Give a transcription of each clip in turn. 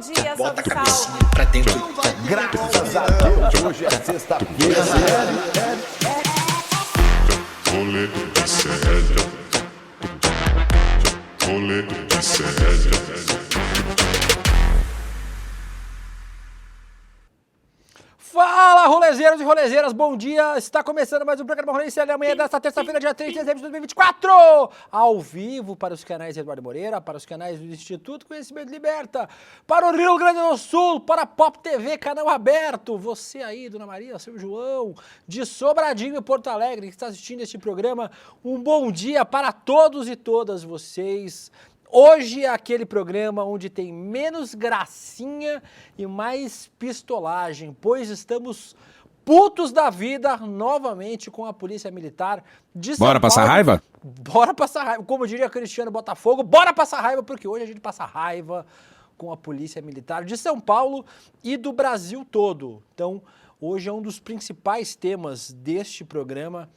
dia, Bota salve, a cabecinha salve. pra dentro. Graças a Deus, hoje é sexta-feira. Rolê de sério. Rolê de sério. Fala, rolezeiros e rolezeiras, bom dia! Está começando mais um programa Rolê de amanhã desta terça-feira, dia 3 de dezembro de 2024, ao vivo para os canais Eduardo Moreira, para os canais do Instituto Conhecimento Liberta, para o Rio Grande do Sul, para a Pop TV, canal aberto, você aí, Dona Maria, seu João, de Sobradinho, Porto Alegre, que está assistindo este programa, um bom dia para todos e todas vocês. Hoje é aquele programa onde tem menos gracinha e mais pistolagem, pois estamos putos da vida novamente com a Polícia Militar de São Paulo. Bora passar raiva? Bora passar raiva. Como diria Cristiano Botafogo, bora passar raiva, porque hoje a gente passa raiva com a Polícia Militar de São Paulo e do Brasil todo. Então, hoje é um dos principais temas deste programa,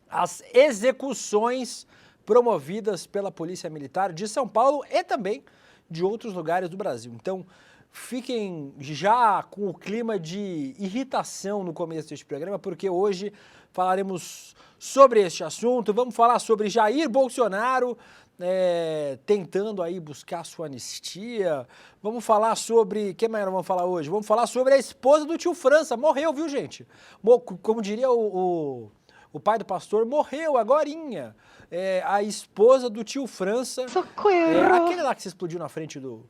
as execuções promovidas pela Polícia Militar de São Paulo e também de outros lugares do Brasil. Então, fiquem já com o clima de irritação no começo deste programa, porque hoje falaremos sobre este assunto, vamos falar sobre Jair Bolsonaro tentando aí buscar sua anistia, vamos falar sobre, o que mais nós vamos falar hoje? Vamos falar sobre a esposa do tio França, morreu, viu, gente? Como diria o pai do pastor, morreu agorinha. A esposa do tio França, aquele lá que se explodiu na frente do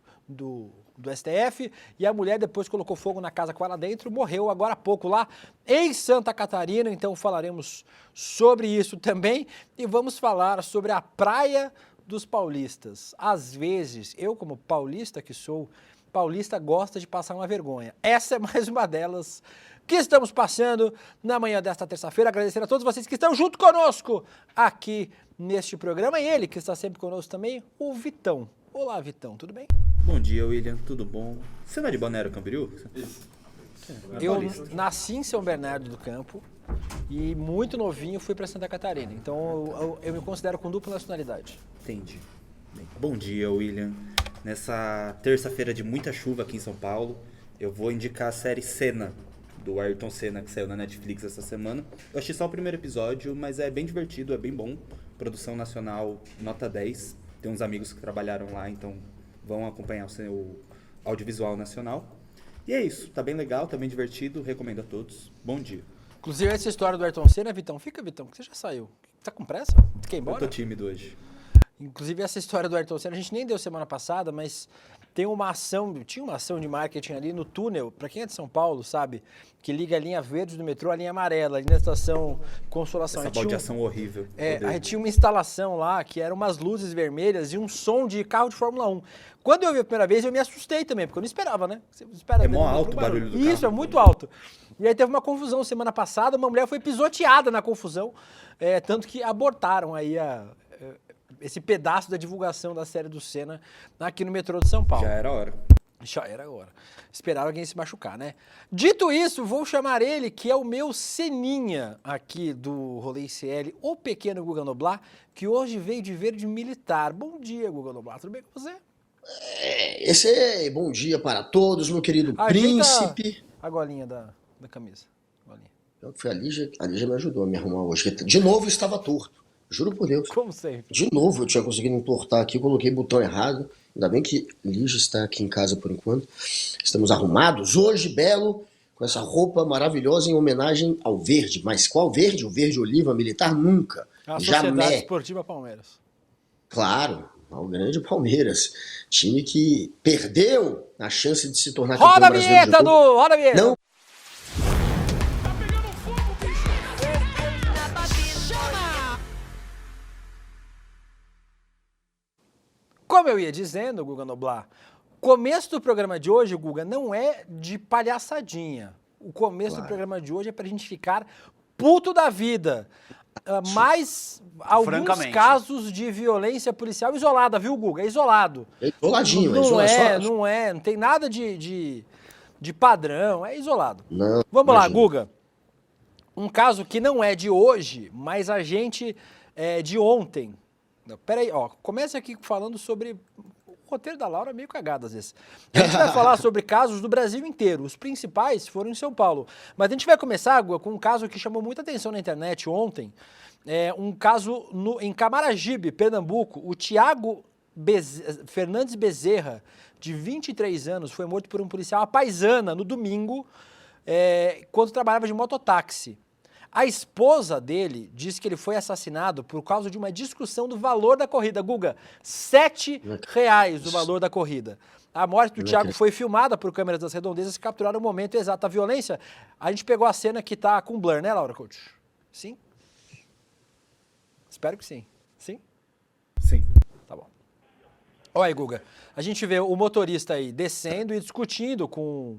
STF, e a mulher depois colocou fogo na casa com ela dentro, morreu agora há pouco lá em Santa Catarina, então falaremos sobre isso também, e vamos falar sobre a Praia dos Paulistas. Às vezes, eu como paulista que sou, paulista gosta de passar uma vergonha. Essa é mais uma delas que estamos passando na manhã desta terça-feira. Agradecer a todos vocês que estão junto conosco aqui neste programa. E ele, que está sempre conosco também, o Vitão. Olá, Vitão, tudo bem? Bom dia, William, tudo bom? Você não é de Balneário Camboriú? Isso. Eu nasci em São Bernardo do Campo e muito novinho fui para Santa Catarina. Então eu me considero com dupla nacionalidade. Entendi. Bom dia, William. Nessa terça-feira de muita chuva aqui em São Paulo, eu vou indicar a série Senna, do Ayrton Senna, que saiu na Netflix essa semana. Eu achei só o primeiro episódio, mas é bem divertido, é bem bom. Produção nacional, nota 10. Tem uns amigos que trabalharam lá, então vão acompanhar o audiovisual nacional. E é isso, tá bem legal, tá bem divertido, recomendo a todos. Bom dia. Inclusive essa história do Ayrton Senna, Vitão, fica, Vitão, que você já saiu. Tá com pressa? Quer ir embora? Eu tô tímido hoje. Inclusive essa história do Ayrton Senna, a gente nem deu semana passada, mas tinha uma ação de marketing ali no túnel, para quem é de São Paulo, sabe, que liga a linha verde do metrô à linha amarela, ali na estação Consolação. Essa baldeação horrível. Aí tinha uma instalação lá, que eram umas luzes vermelhas e um som de carro de Fórmula 1. Quando eu vi a primeira vez, eu me assustei também, porque eu não esperava, né? Você espera, mó alto o barulho do carro. Isso, é muito alto. E aí teve uma confusão semana passada, uma mulher foi pisoteada na confusão, tanto que abortaram aí esse pedaço da divulgação da série do Senna aqui no metrô de São Paulo. Já era hora. Já era hora. Esperaram alguém se machucar, né? Dito isso, vou chamar ele, que é o meu Seninha aqui do Rolê ICL, o pequeno Guga Noblar, que hoje veio de verde militar. Bom dia, Guga Noblar. Tudo bem com você? Bom dia para todos, meu querido Ajeita príncipe. a golinha da camisa. A Lígia me ajudou a me arrumar hoje. De novo estava torto. Juro por Deus. Como sempre. De novo eu tinha conseguido entortar aqui, coloquei o botão errado. Ainda bem que Lígia está aqui em casa por enquanto. Estamos arrumados hoje, belo, com essa roupa maravilhosa em homenagem ao verde. Mas qual verde? O verde oliva militar? Nunca. A Sociedade Esportiva Palmeiras. Claro, ao grande Palmeiras. Time que perdeu a chance de se tornar Roda campeão a brasileiro. vinheta, roda a vinheta! Não. Como eu ia dizendo, Guga Noblar, começo do programa de hoje, Guga, não é de palhaçadinha. O começo do programa de hoje é pra gente ficar puto da vida. Mas alguns casos de violência policial isolada, viu, Guga? É isolado. É isoladinho, não tem nada de padrão, é isolado. Não, Vamos lá, imagina. Guga. Um caso que não é de hoje, mas a gente de ontem. Peraí, começa aqui falando sobre roteiro da Laura é meio cagado às vezes. A gente vai falar sobre casos do Brasil inteiro. Os principais foram em São Paulo. Mas a gente vai começar, Água, com um caso que chamou muita atenção na internet ontem. Um caso em Camaragibe, Pernambuco. O Thiago Fernandes Bezerra, de 23 anos, foi morto por um policial à paisana no domingo, quando trabalhava de mototáxi. A esposa dele disse que ele foi assassinado por causa de uma discussão do valor da corrida. Guga, R$7 o valor da corrida. A morte do Thiago foi filmada por câmeras das redondezas que capturaram o momento exato da violência. A gente pegou a cena que tá com blur, né, Laura Coach? Sim? Espero que sim. Sim? Sim. Tá bom. Olha aí, Guga. A gente vê o motorista aí descendo e discutindo com...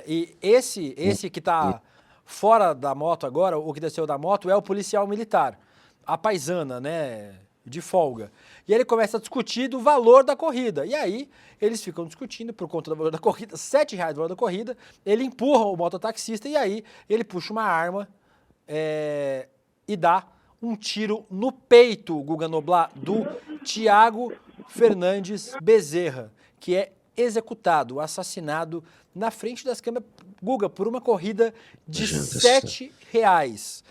e esse que tá fora da moto agora, o que desceu da moto, é o policial militar. A paisana, né? De folga. E ele começa a discutir do valor da corrida. E aí, eles ficam discutindo por conta do valor da corrida, R$7 o valor da corrida. Ele empurra o mototaxista e aí ele puxa uma arma e dá um tiro no peito, Guga Noblat, do Thiago Fernandes Bezerra, que é executado, assassinado na frente das câmeras, Guga, por uma corrida de R$7.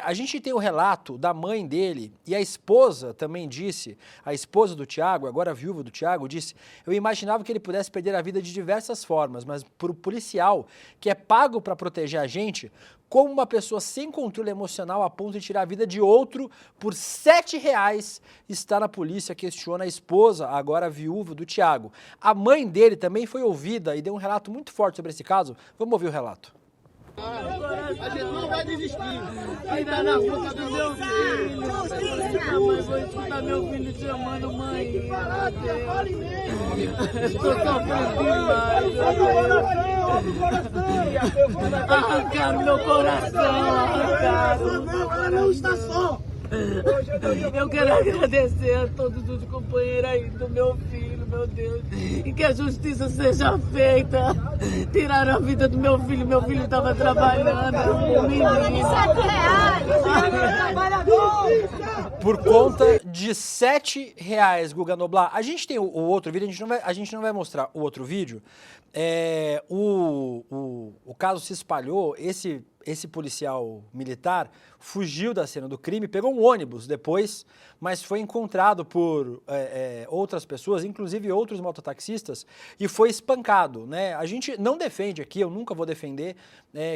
A gente tem o relato da mãe dele e a esposa também disse, a esposa do Thiago, agora a viúva do Thiago, disse: eu imaginava que ele pudesse perder a vida de diversas formas, mas por um policial que é pago para proteger a gente, como uma pessoa sem controle emocional a ponto de tirar a vida de outro por R$7 está na polícia, questiona a esposa, agora a viúva do Thiago. A mãe dele também foi ouvida e deu um relato muito forte sobre esse caso. Vamos ouvir o relato. A gente não vai desistir. Ainda na boca do meu filho. Mas vou escutar meu filho chamando mãe. Estou sofrendo demais. Arrancaram meu coração. Arrancaram. Está só. Eu quero agradecer a todos os companheiros aí do meu filho, meu Deus, e que a justiça seja feita. Tiraram a vida do meu filho estava trabalhando, um menino. Por conta de R$7, Guga Noblat. A gente tem o outro vídeo, a gente não vai mostrar o outro vídeo. O caso se espalhou, esse policial militar fugiu da cena do crime, pegou um ônibus depois, mas foi encontrado por outras pessoas, inclusive outros mototaxistas, e foi espancado, né? A gente não defende aqui, eu nunca vou defender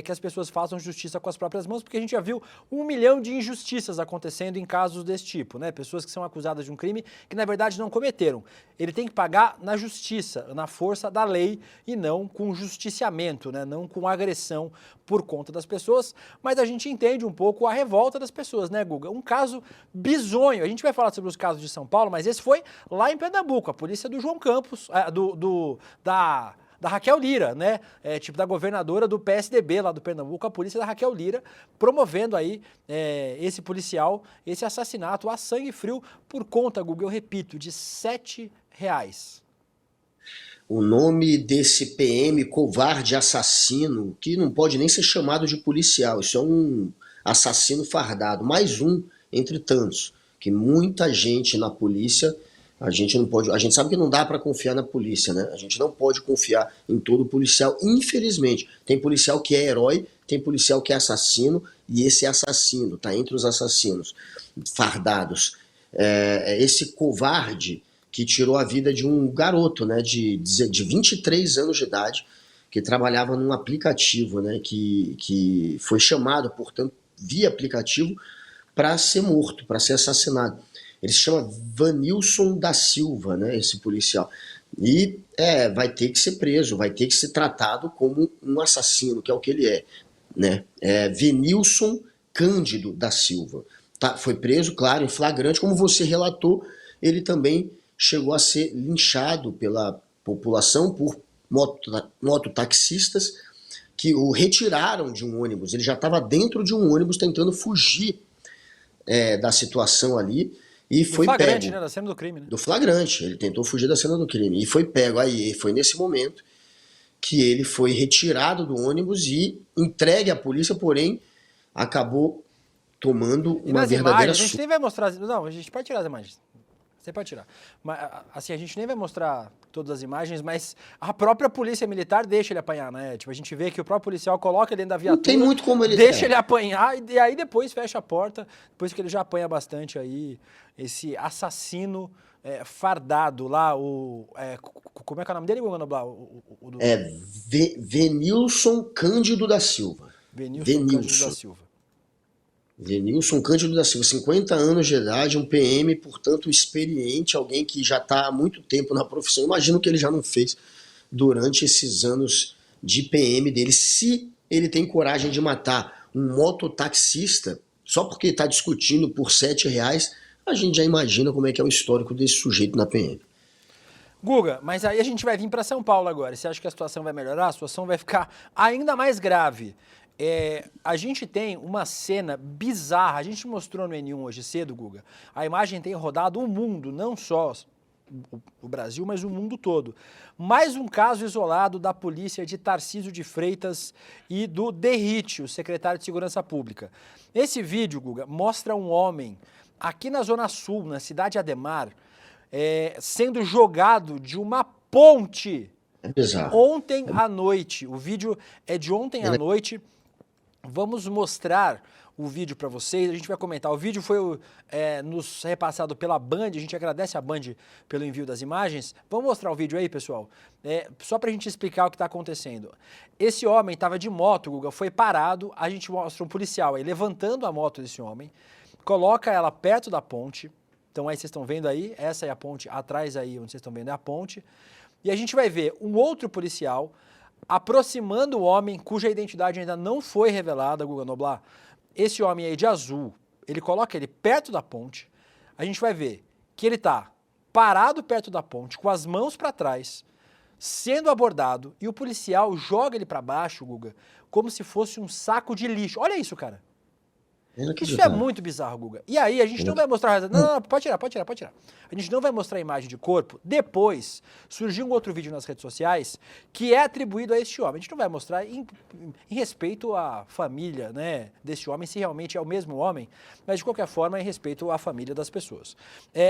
que as pessoas façam justiça com as próprias mãos, porque a gente já viu 1 milhão de injustiças acontecendo em casos desse tipo, né? Pessoas que são acusadas de um crime que na verdade não cometeram. Ele tem que pagar na justiça, na força da lei, e não com justiciamento, né? Não com agressão por conta das pessoas, mas a gente entende um pouco a revolta das pessoas, né, Guga? Um caso bizonho. A gente vai falar sobre os casos de São Paulo, mas esse foi lá em Pernambuco, a polícia do João Campos, da Raquel Lira, né? Tipo da governadora do PSDB lá do Pernambuco, a polícia da Raquel Lira, promovendo aí esse policial, esse assassinato a sangue frio por conta, Guga, eu repito, de R$7. O nome desse PM covarde assassino, que não pode nem ser chamado de policial, isso é um assassino fardado, mais um entre tantos, que muita gente na polícia, a gente sabe que não dá para confiar na polícia, né? A gente não pode confiar em todo policial, infelizmente. Tem policial que é herói, tem policial que é assassino, e esse é assassino, tá entre os assassinos fardados. Esse covarde que tirou a vida de um garoto, né, de 23 anos de idade, que trabalhava num aplicativo, né, que foi chamado, portanto, via aplicativo para ser morto, para ser assassinado. Ele se chama Vanilson da Silva, né, esse policial. E vai ter que ser preso, vai ter que ser tratado como um assassino, que é o que ele é, né? Venilson Cândido da Silva. Foi preso, claro, em flagrante, como você relatou, ele também chegou a ser linchado pela população por mototaxistas que o retiraram de um ônibus. Ele já estava dentro de um ônibus tentando fugir da situação ali e foi pego. Do flagrante, né? Da cena do crime, né? Do flagrante. Ele tentou fugir da cena do crime e foi pego. Aí foi nesse momento que ele foi retirado do ônibus e entregue à polícia, porém acabou tomando uma verdadeira imagens, a gente nem vai mostrar. Não, a gente pode tirar as imagens. Você pode tirar. Mas, assim, a gente nem vai mostrar todas as imagens, mas a própria polícia militar deixa ele apanhar, né? Tipo, a gente vê que o próprio policial coloca ele dentro da viatura. Não tem muito como ele deixa ele apanhar e aí depois fecha a porta, depois que ele já apanha bastante aí, esse assassino fardado lá, como é que é o nome dele, Noblar? Venilson Cândido da Silva. Venilson Cândido da Silva. Venilson Cândido da Silva, 50 anos de idade, um PM, portanto, experiente, alguém que já está há muito tempo na profissão. Imagino que ele já não fez durante esses anos de PM dele. Se ele tem coragem de matar um mototaxista só porque está discutindo por R$7, a gente já imagina como é que é o histórico desse sujeito na PM. Guga, mas aí a gente vai vir para São Paulo agora. Você acha que a situação vai melhorar? A situação vai ficar ainda mais grave. A gente tem uma cena bizarra, a gente mostrou no N1 hoje cedo, Guga, a imagem tem rodado o mundo, não só o Brasil, mas o mundo todo. Mais um caso isolado da polícia de Tarcísio de Freitas e do Derrite, o secretário de Segurança Pública. Esse vídeo, Guga, mostra um homem aqui na Zona Sul, na cidade Ademar, sendo jogado de uma ponte ontem à noite. O vídeo é de ontem à noite. Vamos mostrar o vídeo para vocês, a gente vai comentar. O vídeo foi nos repassado pela Band, a gente agradece a Band pelo envio das imagens. Vamos mostrar o vídeo aí, pessoal? Só para a gente explicar o que está acontecendo. Esse homem estava de moto, Guga, foi parado, a gente mostra um policial aí levantando a moto desse homem, coloca ela perto da ponte, então aí vocês estão vendo aí, essa é a ponte, atrás aí onde vocês estão vendo é a ponte, e a gente vai ver um outro policial aproximando o homem cuja identidade ainda não foi revelada, Guga Noblar. Esse homem aí de azul, ele coloca ele perto da ponte, a gente vai ver que ele está parado perto da ponte, com as mãos para trás, sendo abordado, e o policial joga ele para baixo, Guga, como se fosse um saco de lixo. Olha isso, cara. Isso é muito bizarro, Guga. E aí, a gente não vai mostrar... Não, pode tirar. A gente não vai mostrar a imagem de corpo. Depois, surgiu um outro vídeo nas redes sociais que é atribuído a este homem. A gente não vai mostrar em respeito à família, né, desse homem, se realmente é o mesmo homem, mas de qualquer forma, em respeito à família das pessoas.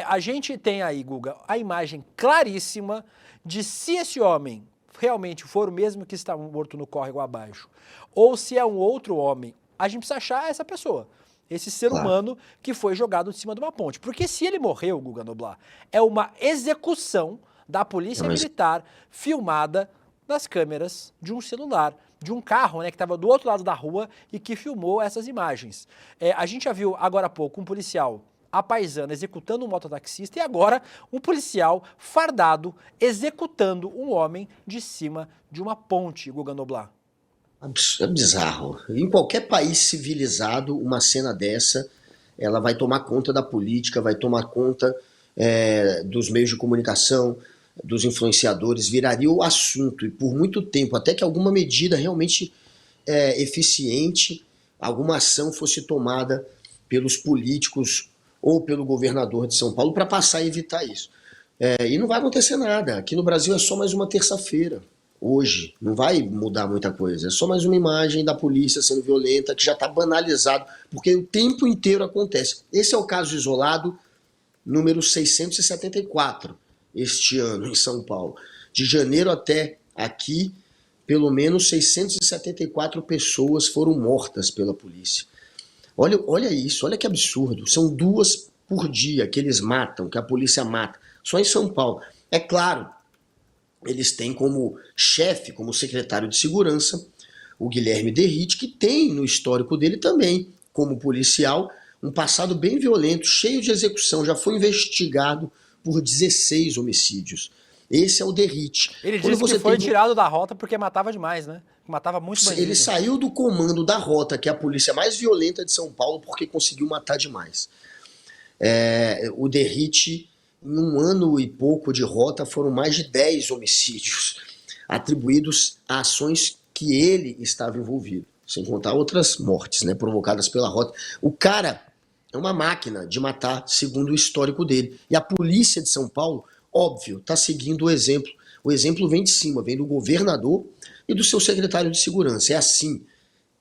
A gente tem aí, Guga, a imagem claríssima de se esse homem realmente for o mesmo que está morto no córrego abaixo, ou se é um outro homem, a gente precisa achar essa pessoa, esse ser humano que foi jogado de cima de uma ponte. Porque se ele morreu, Guga Noblar, é uma execução da polícia militar filmada nas câmeras de um celular, de um carro, né, que estava do outro lado da rua e que filmou essas imagens. A gente já viu agora há pouco um policial apaisando, executando um mototaxista, e agora um policial fardado executando um homem de cima de uma ponte, Guga Noblar. É bizarro. Em qualquer país civilizado, uma cena dessa, ela vai tomar conta da política, vai tomar conta dos meios de comunicação, dos influenciadores, viraria o assunto, e por muito tempo, até que alguma medida realmente eficiente, alguma ação fosse tomada pelos políticos ou pelo governador de São Paulo para passar a evitar isso. E não vai acontecer nada. Aqui no Brasil é só mais uma terça-feira. Hoje, não vai mudar muita coisa, é só mais uma imagem da polícia sendo violenta, que já está banalizado, porque o tempo inteiro acontece. Esse é o caso isolado número 674 este ano em São Paulo. De janeiro até aqui, pelo menos 674 pessoas foram mortas pela polícia. Olha isso, olha que absurdo, são 2 por dia que eles matam, que a polícia mata, só em São Paulo. É claro, eles têm como chefe, como secretário de segurança, o Guilherme Derrite, que tem no histórico dele também, como policial, um passado bem violento, cheio de execução, já foi investigado por 16 homicídios. Esse é o Derrite. Ele disse que foi tirado da rota porque matava demais, né? Matava muito bandido. Ele saiu do comando da rota, que é a polícia mais violenta de São Paulo, porque conseguiu matar demais. O Derrite, em 1 ano e pouco de rota, foram mais de 10 homicídios atribuídos a ações que ele estava envolvido, sem contar outras mortes, né, provocadas pela rota. O cara é uma máquina de matar, segundo o histórico dele. E a polícia de São Paulo, óbvio, está seguindo o exemplo. O exemplo vem de cima, vem do governador e do seu secretário de segurança. É assim,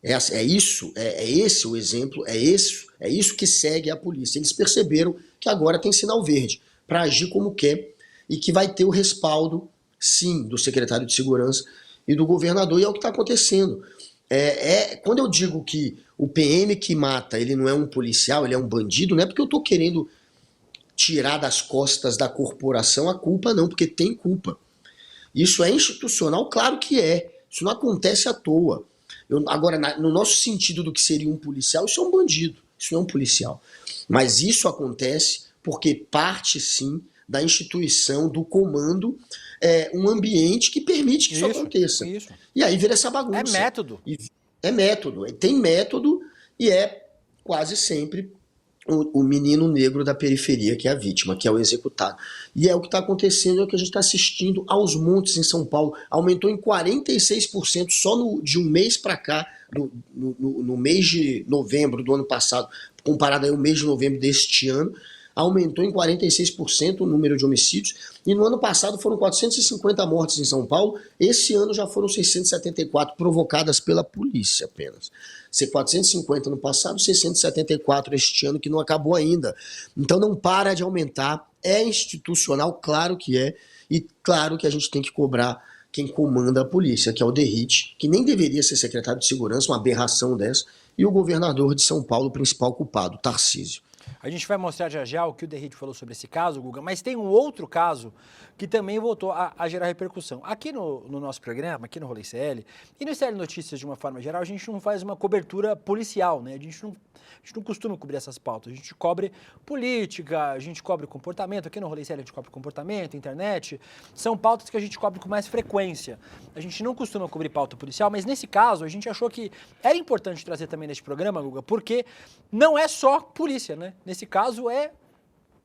é esse o exemplo, é isso que segue a polícia. Eles perceberam que agora tem sinal verde. para agir como quer e que vai ter o respaldo, sim, do secretário de Segurança e do governador, e é o que está acontecendo. Quando eu digo que o PM que mata, ele não é um policial, ele é um bandido, não é porque eu estou querendo tirar das costas da corporação a culpa, não, porque tem culpa. Isso é institucional? Claro que é. Isso não acontece à toa. Agora, no nosso sentido do que seria um policial, isso é um bandido, isso não é um policial. Mas isso acontece porque parte, sim, da instituição, do comando, um ambiente que permite que isso aconteça. Isso. E aí vira essa bagunça. É método. É método. Tem método e é quase sempre o menino negro da periferia que é a vítima, que é o executado. E é o que está acontecendo, é o que a gente está assistindo aos montes em São Paulo. Aumentou em 46% só de um mês para cá, no mês de novembro do ano passado, comparado ao mês de novembro deste ano, aumentou em 46% o número de homicídios, e no ano passado foram 450 mortes em São Paulo, esse ano já foram 674 provocadas pela polícia apenas. 450 no passado, 674 este ano, que não acabou ainda. Então não para de aumentar, é institucional, claro que é, e claro que a gente tem que cobrar quem comanda a polícia, que é o Derrite, que nem deveria ser secretário de Segurança, uma aberração dessa, e o governador de São Paulo, o principal culpado, Tarcísio. A gente vai mostrar já o que o Derrite falou sobre esse caso, Guga, mas tem um outro caso que também voltou a gerar repercussão. Aqui no nosso programa, aqui no Rolê CL, e no CL Notícias de uma forma geral, a gente não faz uma cobertura policial, né? A gente não costuma cobrir essas pautas. A gente cobre política, a gente cobre comportamento. Aqui no Rolê CL a gente cobre comportamento, internet. São pautas que a gente cobre com mais frequência. A gente não costuma cobrir pauta policial, mas nesse caso a gente achou que era importante trazer também neste programa, Guga, porque não é só polícia, né? Nesse caso é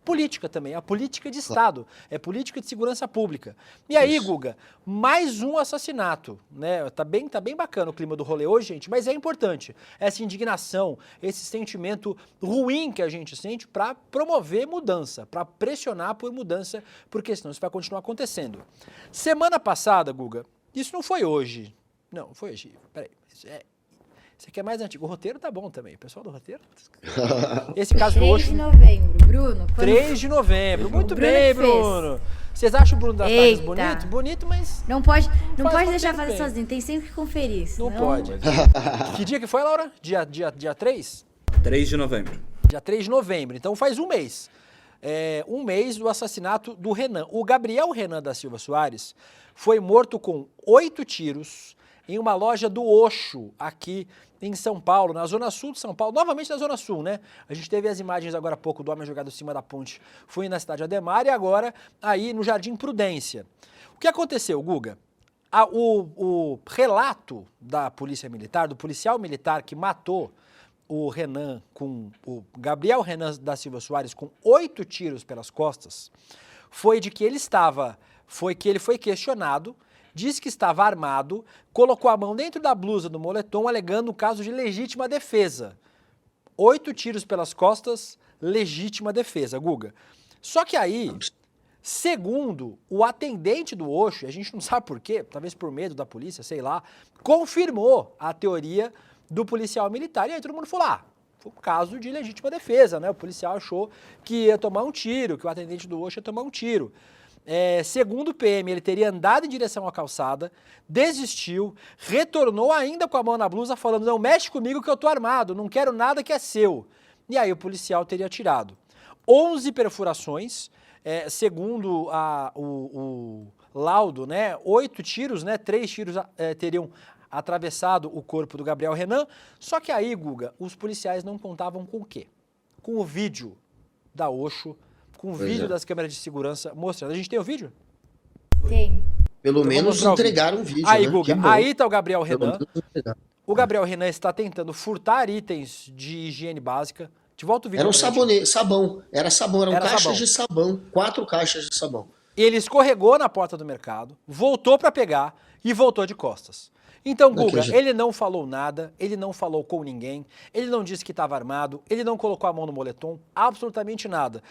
política também, a política de Estado, é política de segurança pública. E aí, Guga, mais um assassinato, né? Tá bem bacana o clima do rolê hoje, gente, mas é importante essa indignação, esse sentimento ruim que a gente sente para promover mudança, para pressionar por mudança, porque senão isso vai continuar acontecendo. Semana passada, Guga, isso não foi hoje, não, foi hoje, peraí, esse aqui é mais antigo. O roteiro tá bom também. O pessoal do roteiro. Esse caso do 3 de novembro, Bruno. 3 de novembro. Muito bem, Bruno. Vocês acham o Bruno das Tagas bonito? Bonito, mas... Não pode deixar fazer sozinho. Tem sempre que conferir. Não pode. Que dia que foi, Laura? Dia 3? 3 de novembro. Dia 3 de novembro. Então faz um mês. Um mês do assassinato do Renan. O Gabriel Renan da Silva Soares foi morto com 8 tiros em uma loja do Oxo, aqui em São Paulo, na Zona Sul de São Paulo, novamente na Zona Sul, né? A gente teve as imagens agora há pouco do homem jogado em cima da ponte, foi na cidade Ademar, e agora aí no Jardim Prudência. O que aconteceu, Guga? O relato da polícia militar, do policial militar que matou o Gabriel Renan da Silva Soares com 8 tiros pelas costas, foi de que ele foi questionado, disse que estava armado, colocou a mão dentro da blusa do moletom, alegando um caso de legítima defesa. 8 tiros pelas costas, legítima defesa, Guga. Só que aí, segundo o atendente do Oxo, a gente não sabe por quê, talvez por medo da polícia, sei lá, confirmou a teoria do policial militar. E aí todo mundo falou, foi um caso de legítima defesa, né? O policial achou que ia tomar um tiro, que o atendente do Oxo ia tomar um tiro. Segundo o PM, ele teria andado em direção à calçada, desistiu, retornou ainda com a mão na blusa falando, não mexe comigo que eu tô armado, não quero nada que é seu. E aí o policial teria atirado. 11 perfurações, segundo o laudo, né, 8 tiros, né, 3 tiros teriam atravessado o corpo do Gabriel Renan, só que aí, Guga, os policiais não contavam com o quê? Com o vídeo da Oxo, com o vídeo das câmeras de segurança mostrando. A gente tem o vídeo? Tem. Pelo menos entregaram o vídeo, aí, né? Guga, aí tá o Gabriel Renan. O Gabriel Renan está tentando furtar itens de higiene básica. De volta o vídeo. Era um sabão. Era sabão, eram caixas sabão. de sabão. 4 caixas de sabão. Ele escorregou na porta do mercado, voltou para pegar e voltou de costas. Então, Guga, ele não falou nada, ele não falou com ninguém, ele não disse que estava armado, ele não colocou a mão no moletom, absolutamente nada.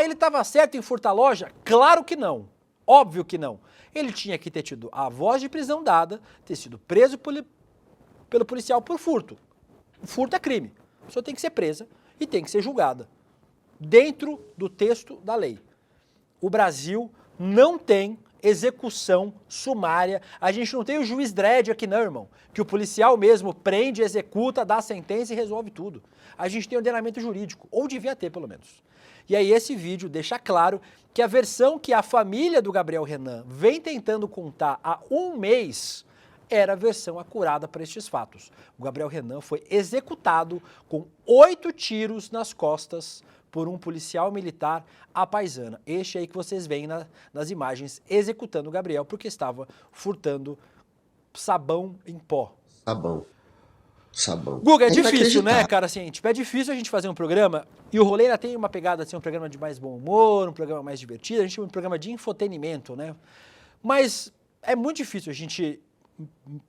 Ele estava certo em furtar a loja? Claro que não, óbvio que não. Ele tinha que ter tido a voz de prisão dada, ter sido preso pelo policial por furto. O furto é crime, a pessoa tem que ser presa e tem que ser julgada, dentro do texto da lei. o Brasil não tem execução sumária. A gente não tem o juiz Dredd aqui não, irmão. Que o policial mesmo prende, executa, dá a sentença e resolve tudo. A gente tem ordenamento jurídico, ou devia ter pelo menos. E aí esse vídeo deixa claro que a versão que a família do Gabriel Renan vem tentando contar há um mês era a versão acurada para estes fatos. O Gabriel Renan foi executado com 8 tiros nas costas por um policial militar à paisana. Este aí que vocês veem nas imagens executando o Gabriel porque estava furtando sabão em pó. Sabão. Guga, é difícil, né, cara? Assim, tipo, é difícil a gente fazer um programa e o Roleira tem uma pegada assim, um programa de mais bom humor, um programa mais divertido, a gente tem um programa de infotenimento, né? Mas é muito difícil a gente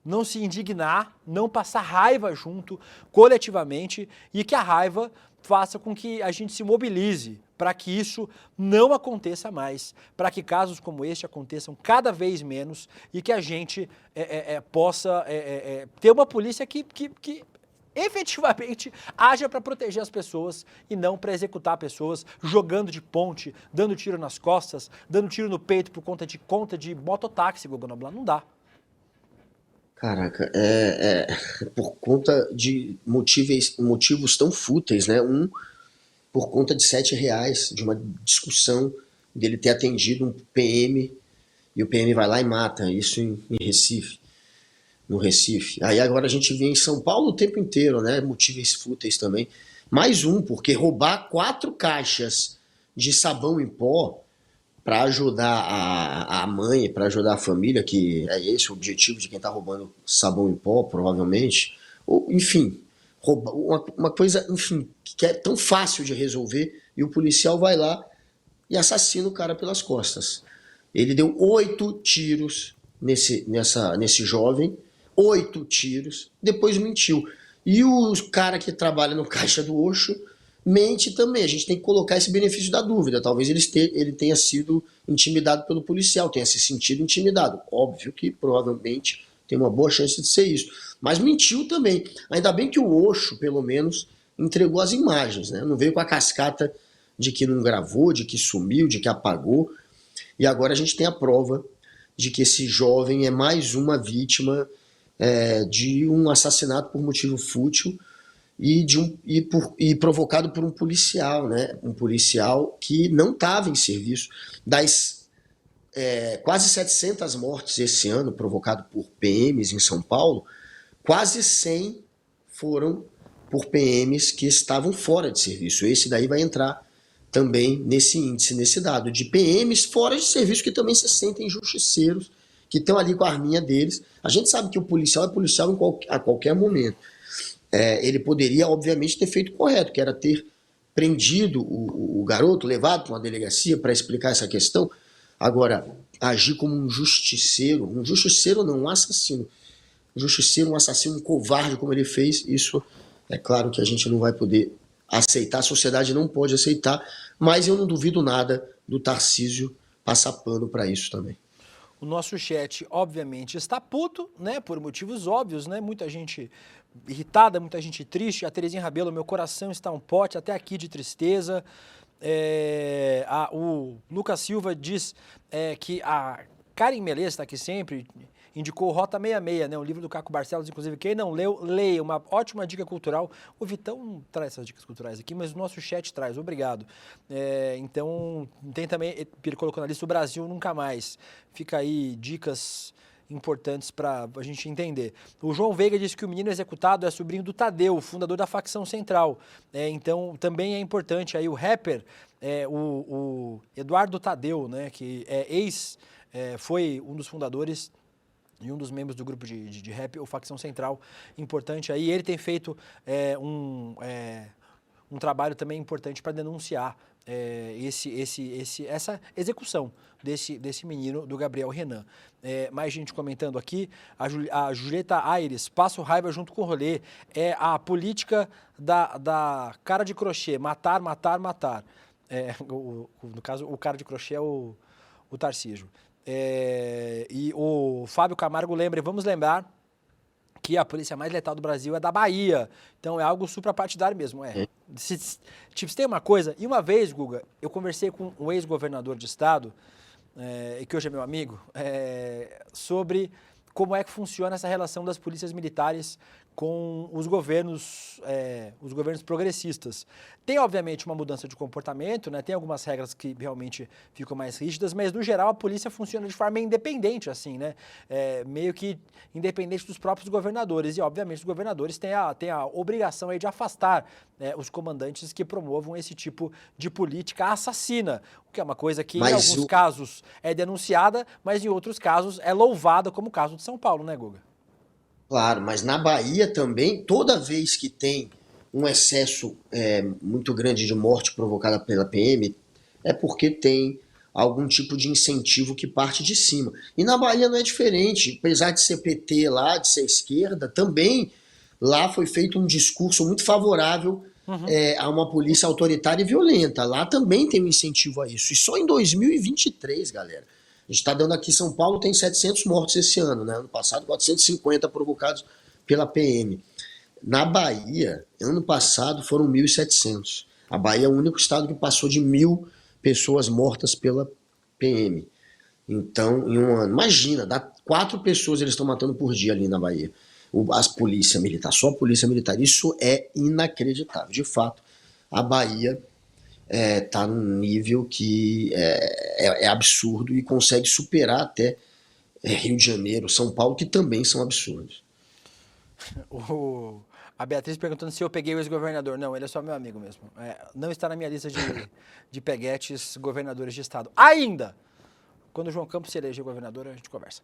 não se indignar, não passar raiva junto, coletivamente, e que a raiva faça com que a gente se mobilize para que isso não aconteça mais, para que casos como este aconteçam cada vez menos e que a gente possa ter uma polícia que efetivamente haja para proteger as pessoas e não para executar pessoas jogando de ponte, dando tiro nas costas, dando tiro no peito por conta de mototáxi, Guga Noblar, não dá. Caraca, por conta de motivos tão fúteis, né? Por conta de R$7, de uma discussão dele ter atendido um PM e o PM vai lá e mata, isso em Recife, no Recife. Aí agora a gente vê em São Paulo o tempo inteiro, né? Motivos fúteis também. Mais porque roubar 4 caixas de sabão em pó para ajudar a mãe, para ajudar a família, que é esse o objetivo de quem está roubando sabão em pó, provavelmente. Ou, enfim, roubar uma coisa, enfim, que é tão fácil de resolver e o policial vai lá e assassina o cara pelas costas. Ele deu 8 tiros nesse jovem, 8 tiros, depois mentiu. E o cara que trabalha no caixa do Oxo mente também. A gente tem que colocar esse benefício da dúvida. Talvez ele tenha sido intimidado pelo policial, tenha se sentido intimidado. Óbvio que provavelmente tem uma boa chance de ser isso. Mas mentiu também. Ainda bem que o Oxo, pelo menos, entregou as imagens, né? Não veio com a cascata de que não gravou, de que sumiu, de que apagou. E agora a gente tem a prova de que esse jovem é mais uma vítima de um assassinato por motivo fútil e provocado por um policial, né? Um policial que não estava em serviço. Das quase 700 mortes esse ano provocado por PMs em São Paulo, quase 100 foram por PMs que estavam fora de serviço. Esse daí vai entrar também nesse índice, nesse dado, de PMs fora de serviço que também se sentem justiceiros, que estão ali com a arminha deles. A gente sabe que o policial é policial a qualquer momento. Ele poderia, obviamente, ter feito o correto, que era ter prendido o garoto, levado para uma delegacia para explicar essa questão. Agora, agir como um justiceiro não, um assassino. Um justiceiro, um assassino, um covarde como ele fez, isso é claro que a gente não vai poder aceitar, a sociedade não pode aceitar, mas eu não duvido nada do Tarcísio passar pano para isso também. O nosso chat, obviamente, está puto, né, por motivos óbvios, né, muita gente irritada, muita gente triste. A Terezinha Rabelo, meu coração está um pote até aqui de tristeza. O Lucas Silva diz que a Karen Meleza está aqui sempre, indicou Rota 66, né, um livro do Caco Barcelos, inclusive quem não leu, leia, uma ótima dica cultural. O Vitão não traz essas dicas culturais aqui, mas o nosso chat traz, obrigado. Então, tem também, ele colocou na lista, o Brasil Nunca Mais. Fica aí dicas importantes para a gente entender. O João Veiga disse que o menino executado é sobrinho do Tadeu, fundador da facção Central. Então, também é importante aí o rapper, o Eduardo Tadeu, né, que foi um dos fundadores e um dos membros do grupo de rap, o Facção Central, importante aí. Ele tem feito um trabalho também importante para denunciar essa execução desse menino, do Gabriel Renan. Mais gente comentando aqui, a Julieta Aires, passo raiva junto com o rolê, é a política da cara de crochê, matar, matar, matar. No caso, o cara de crochê é o Tarcísio. E o Fábio Camargo lembra, vamos lembrar que a polícia mais letal do Brasil é da Bahia. Então é algo suprapartidário mesmo. Tipo, se tem uma coisa... E uma vez, Guga, eu conversei com um ex-governador de estado, que hoje é meu amigo, sobre como é que funciona essa relação das polícias militares com os governos progressistas. Tem, obviamente, uma mudança de comportamento, né? Tem algumas regras que realmente ficam mais rígidas, mas, no geral, a polícia funciona de forma independente, assim, né? Meio que independente dos próprios governadores. E, obviamente, os governadores têm a obrigação aí de afastar os comandantes que promovam esse tipo de política assassina, o que é uma coisa que, em alguns casos, é denunciada, mas, em outros casos, é louvada, como o caso de São Paulo, né, Guga? Claro, mas na Bahia também, toda vez que tem um excesso muito grande de morte provocada pela PM, é porque tem algum tipo de incentivo que parte de cima. E na Bahia não é diferente, apesar de ser PT lá, de ser esquerda, também lá foi feito um discurso muito favorável a uma polícia autoritária e violenta. Lá também tem um incentivo a isso. E só em 2023, galera. A gente está dando aqui, São Paulo tem 700 mortos esse ano, né? Ano passado, 450 provocados pela PM. Na Bahia, ano passado, foram 1.700. A Bahia é o único estado que passou de 1.000 pessoas mortas pela PM. Então, em um ano, imagina, dá 4 pessoas eles estão matando por dia ali na Bahia. As polícia militar, só a polícia militar. Isso é inacreditável. De fato, a Bahia está num nível que é absurdo e consegue superar até Rio de Janeiro, São Paulo, que também são absurdos. A Beatriz perguntando se eu peguei o ex-governador. Não, ele é só meu amigo mesmo. Não está na minha lista de peguetes governadores de estado. Ainda! Quando o João Campos se eleger governador, a gente conversa.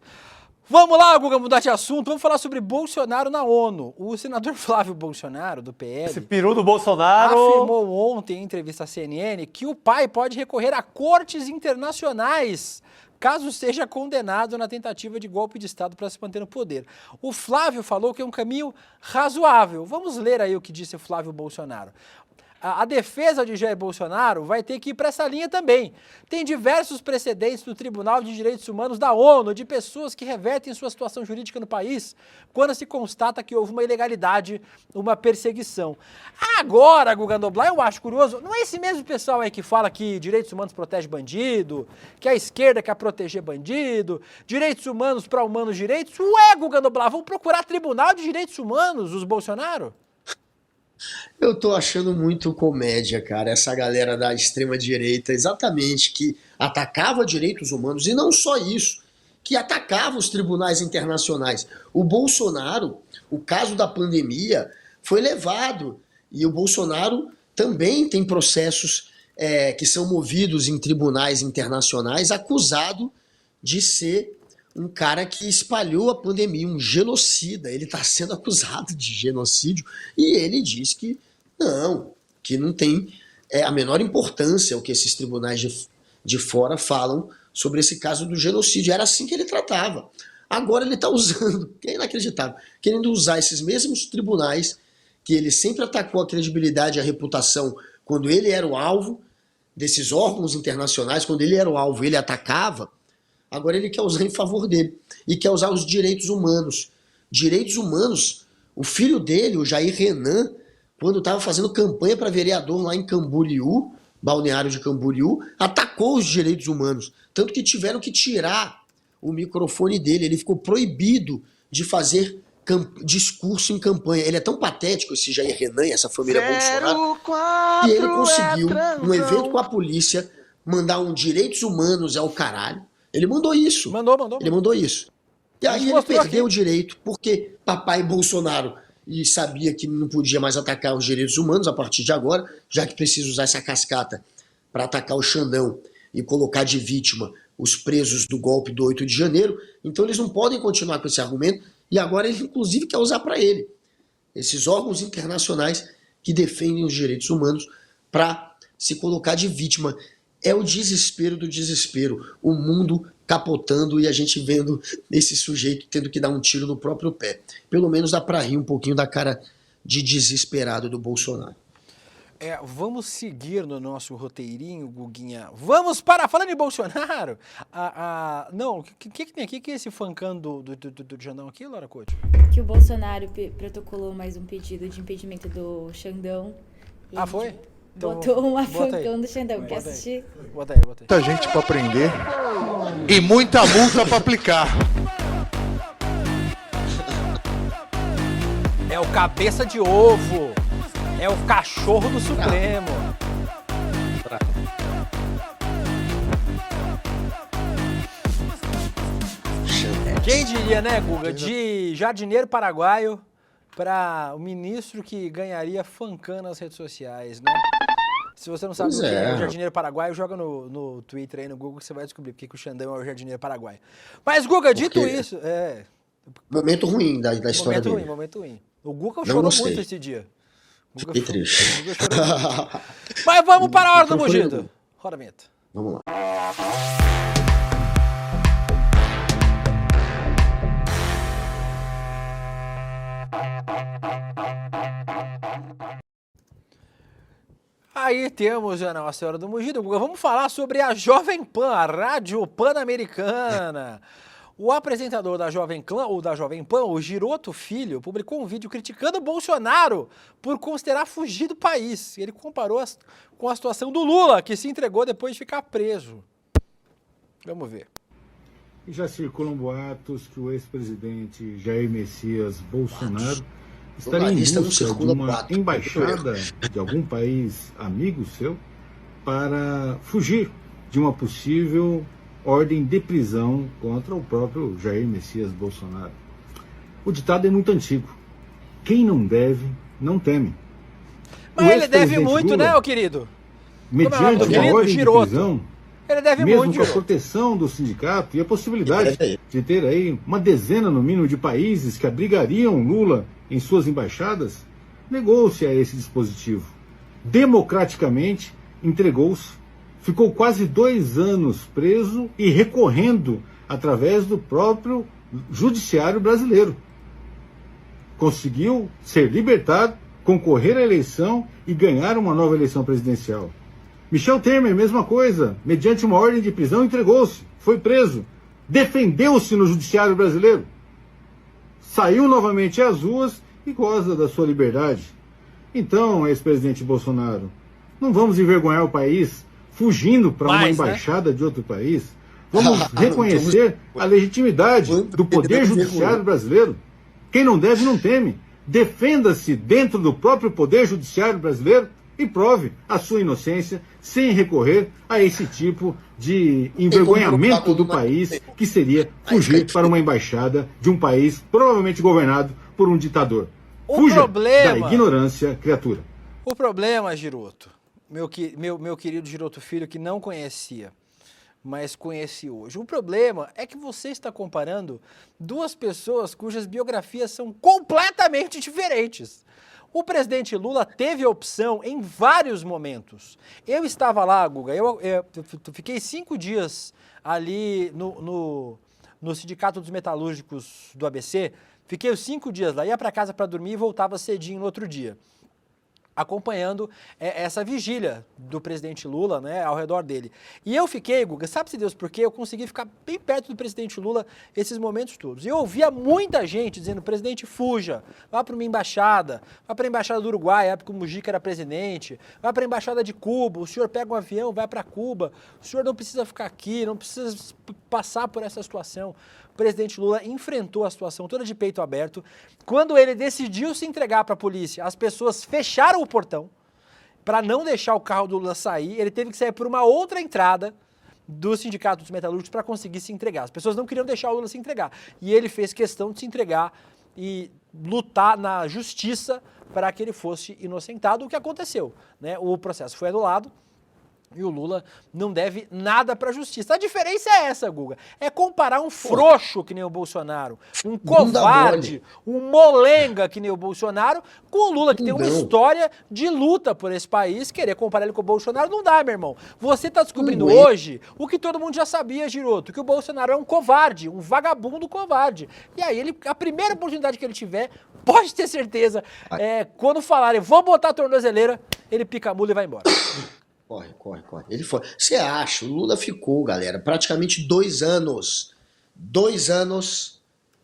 Vamos lá, Guga, mudar de assunto. Vamos falar sobre Bolsonaro na ONU. O senador Flávio Bolsonaro, do PL... Esse peru do Bolsonaro... afirmou ontem, em entrevista à CNN, que o pai pode recorrer a cortes internacionais caso seja condenado na tentativa de golpe de Estado para se manter no poder. O Flávio falou que é um caminho razoável. Vamos ler aí o que disse o Flávio Bolsonaro. A defesa de Jair Bolsonaro vai ter que ir para essa linha também. Tem diversos precedentes no Tribunal de Direitos Humanos da ONU de pessoas que revertem sua situação jurídica no país quando se constata que houve uma ilegalidade, uma perseguição. Agora, Guga Noblar, eu acho curioso, não é esse mesmo pessoal aí que fala que direitos humanos protege bandido, que a esquerda quer proteger bandido, direitos humanos para humanos direitos? Ué, Guga Noblar, vão procurar Tribunal de Direitos Humanos, os Bolsonaro? Eu tô achando muito comédia, cara, essa galera da extrema-direita, exatamente, que atacava direitos humanos, e não só isso, que atacava os tribunais internacionais. O Bolsonaro, o caso da pandemia, foi levado, e o Bolsonaro também tem processos que são movidos em tribunais internacionais, acusado de ser um cara que espalhou a pandemia, um genocida. Ele está sendo acusado de genocídio e ele diz que não tem a menor importância o que esses tribunais de fora falam sobre esse caso do genocídio. Era assim que ele tratava. Agora ele está usando, que é inacreditável, querendo usar esses mesmos tribunais que ele sempre atacou a credibilidade e a reputação quando ele era o alvo desses órgãos internacionais, quando ele era o alvo, ele atacava. Agora ele quer usar em favor dele. E quer usar os direitos humanos. Direitos humanos, o filho dele, o Jair Renan, quando estava fazendo campanha para vereador lá em Camboriú, Balneário de Camboriú, atacou os direitos humanos. Tanto que tiveram que tirar o microfone dele. Ele ficou proibido de fazer discurso em campanha. Ele é tão patético, esse Jair Renan e essa família Bolsonaro, que ele conseguiu, num evento com a polícia, mandar um direitos humanos ao caralho. Ele mandou isso. Mandou. Ele mandou isso. E aí ele perdeu o direito, porque papai Bolsonaro sabia que não podia mais atacar os direitos humanos a partir de agora, já que precisa usar essa cascata para atacar o Xandão e colocar de vítima os presos do golpe do 8 de janeiro. Então eles não podem continuar com esse argumento, e agora ele inclusive quer usar para ele esses órgãos internacionais que defendem os direitos humanos para se colocar de vítima. É o desespero do desespero, o mundo capotando e a gente vendo esse sujeito tendo que dar um tiro no próprio pé. Pelo menos dá pra rir um pouquinho da cara de desesperado do Bolsonaro. Vamos seguir no nosso roteirinho, Guguinha. Vamos para... Falando em Bolsonaro... Não, o que tem aqui? Que é esse funkando do Xandão aqui, Laura Couto? Que o Bolsonaro protocolou mais um pedido de impedimento do Xandão. Ah, foi? Então, Botou uma bota aí. funkão do Xandão. Quer Bota aí. assistir? Bota aí. Muita gente pra prender e muita multa pra aplicar. É o cabeça de ovo. É o cachorro do Supremo. Quem diria, né, Guga? De jardineiro paraguaio para o ministro que ganharia fancando nas redes sociais, né? Se você não sabe o que é o jardineiro paraguaio, joga no Twitter aí, no Google, que você vai descobrir porque que o Xandão é o jardineiro paraguaio. Mas, Guga, dito isso... Momento ruim da história dele. Momento ruim. O Guga chorou muito esse dia. Fiquei triste. Mas vamos para a hora do mugido. Roda a vinheta. Vamos lá. Aí temos a nossa hora do mugido. Guga, vamos falar sobre a Jovem Pan, a Rádio Pan-Americana. O apresentador da Jovem Pan, o Giroto Filho, publicou um vídeo criticando o Bolsonaro por considerar fugir do país. Ele comparou com a situação do Lula, que se entregou depois de ficar preso. Vamos ver. Já circulam boatos que o ex-presidente Jair Messias Bolsonaro estaria em busca de uma embaixada de algum país amigo seu para fugir de uma possível ordem de prisão contra o próprio Jair Messias Bolsonaro. O ditado é muito antigo. Quem não deve, não teme. Mas ele deve muito, Lula, né, ô querido? Mediante uma ordem de prisão, ele deve mesmo muito, com a proteção do sindicato e a possibilidade de ter aí uma dezena, no mínimo, de países que abrigariam Lula em suas embaixadas, negou-se a esse dispositivo. Democraticamente, entregou-se. Ficou quase 2 anos preso e recorrendo através do próprio judiciário brasileiro. Conseguiu ser libertado, concorrer à eleição e ganhar uma nova eleição presidencial. Michel Temer, mesma coisa, mediante uma ordem de prisão, entregou-se, foi preso, defendeu-se no judiciário brasileiro, saiu novamente às ruas e goza da sua liberdade. Então, ex-presidente Bolsonaro, não vamos envergonhar o país fugindo para uma embaixada de outro país. Vamos reconhecer a legitimidade do poder judiciário brasileiro. Quem não deve, não teme. Defenda-se dentro do próprio poder judiciário brasileiro e prove a sua inocência sem recorrer a esse tipo de envergonhamento do país, que seria fugir para uma embaixada de um país provavelmente governado por um ditador. Fuja da ignorância, criatura. O problema, Giroto, meu querido Giroto Filho, que não conhecia, mas conhece hoje. O problema é que você está comparando duas pessoas cujas biografias são completamente diferentes. O presidente Lula teve a opção em vários momentos. Eu estava lá, Guga, eu fiquei 5 dias ali no Sindicato dos Metalúrgicos do ABC, fiquei os 5 dias lá, ia para casa para dormir e voltava cedinho no outro dia, acompanhando essa vigília do presidente Lula, né, ao redor dele. E eu fiquei, Guga, sabe-se Deus por quê? Eu consegui ficar bem perto do presidente Lula esses momentos todos. E eu ouvia muita gente dizendo, presidente, fuja, vá para uma embaixada, vá para a embaixada do Uruguai, na época o Mujica era presidente, vá para a embaixada de Cuba, o senhor pega um avião, vai para Cuba, o senhor não precisa ficar aqui, não precisa passar por essa situação. O presidente Lula enfrentou a situação toda de peito aberto. Quando ele decidiu se entregar para a polícia, as pessoas fecharam o portão para não deixar o carro do Lula sair. Ele teve que sair por uma outra entrada do Sindicato dos Metalúrgicos para conseguir se entregar. As pessoas não queriam deixar o Lula se entregar. E ele fez questão de se entregar e lutar na justiça para que ele fosse inocentado, o que aconteceu, né? O processo foi anulado. E o Lula não deve nada para a justiça. A diferença é essa, Guga. É comparar um frouxo que nem o Bolsonaro, um covarde, um molenga que nem o Bolsonaro, com o Lula, que tem uma história de luta por esse país. Querer comparar ele com o Bolsonaro não dá, meu irmão. Você está descobrindo hoje o que todo mundo já sabia, Giroto, que o Bolsonaro é um covarde, um vagabundo covarde. E aí, a primeira oportunidade que ele tiver, pode ter certeza, quando falarem, vou botar a tornozeleira, ele pica a mula e vai embora. Corre. Ele foi. Você acha? O Lula ficou, galera, praticamente 2 anos. 2 anos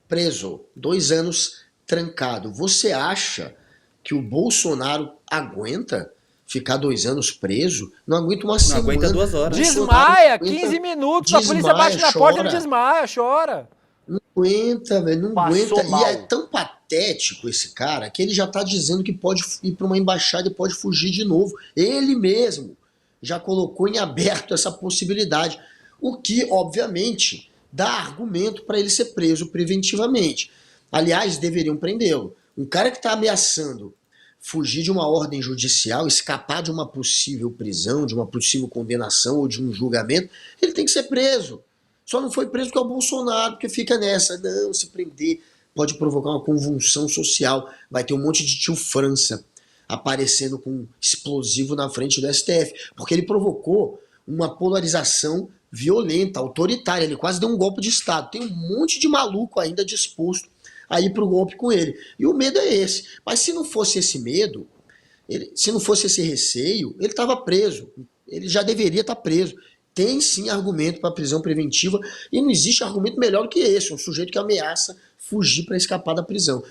preso. 2 anos trancado. Você acha que o Bolsonaro aguenta ficar 2 anos preso? Não aguenta uma semana. Não aguenta 2 horas. Desmaia, 15 minutos, a polícia bate na porta, ele desmaia, chora. Não aguenta, velho, não Passou aguenta. mal. E é tão patético esse cara que ele já tá dizendo que pode ir para uma embaixada e pode fugir de novo. Ele mesmo já colocou em aberto essa possibilidade. O que, obviamente, dá argumento para ele ser preso preventivamente. Aliás, deveriam prendê-lo. Um cara que está ameaçando fugir de uma ordem judicial, escapar de uma possível prisão, de uma possível condenação ou de um julgamento, ele tem que ser preso. Só não foi preso porque é o Bolsonaro, porque fica nessa. Não, se prender pode provocar uma convulsão social. Vai ter um monte de tio França aparecendo com explosivo na frente do STF. Porque ele provocou uma polarização violenta, autoritária. Ele quase deu um golpe de Estado. Tem um monte de maluco ainda disposto a ir pro golpe com ele. E o medo é esse. Mas se não fosse esse medo, se não fosse esse receio, ele estava preso. Ele já deveria estar preso. Tem sim argumento para prisão preventiva e não existe argumento melhor do que esse, um sujeito que ameaça fugir para escapar da prisão.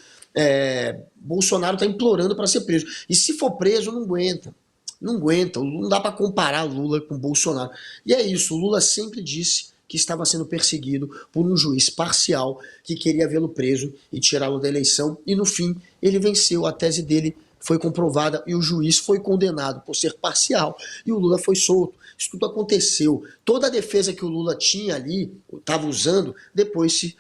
Bolsonaro está implorando para ser preso. E se for preso, não aguenta. Não aguenta. Não dá para comparar Lula com Bolsonaro. E é isso, o Lula sempre disse que estava sendo perseguido por um juiz parcial que queria vê-lo preso e tirá-lo da eleição. E no fim, ele venceu, a tese dele foi comprovada e o juiz foi condenado por ser parcial e o Lula foi solto. Isso tudo aconteceu. Toda a defesa que o Lula tinha ali, estava usando, depois se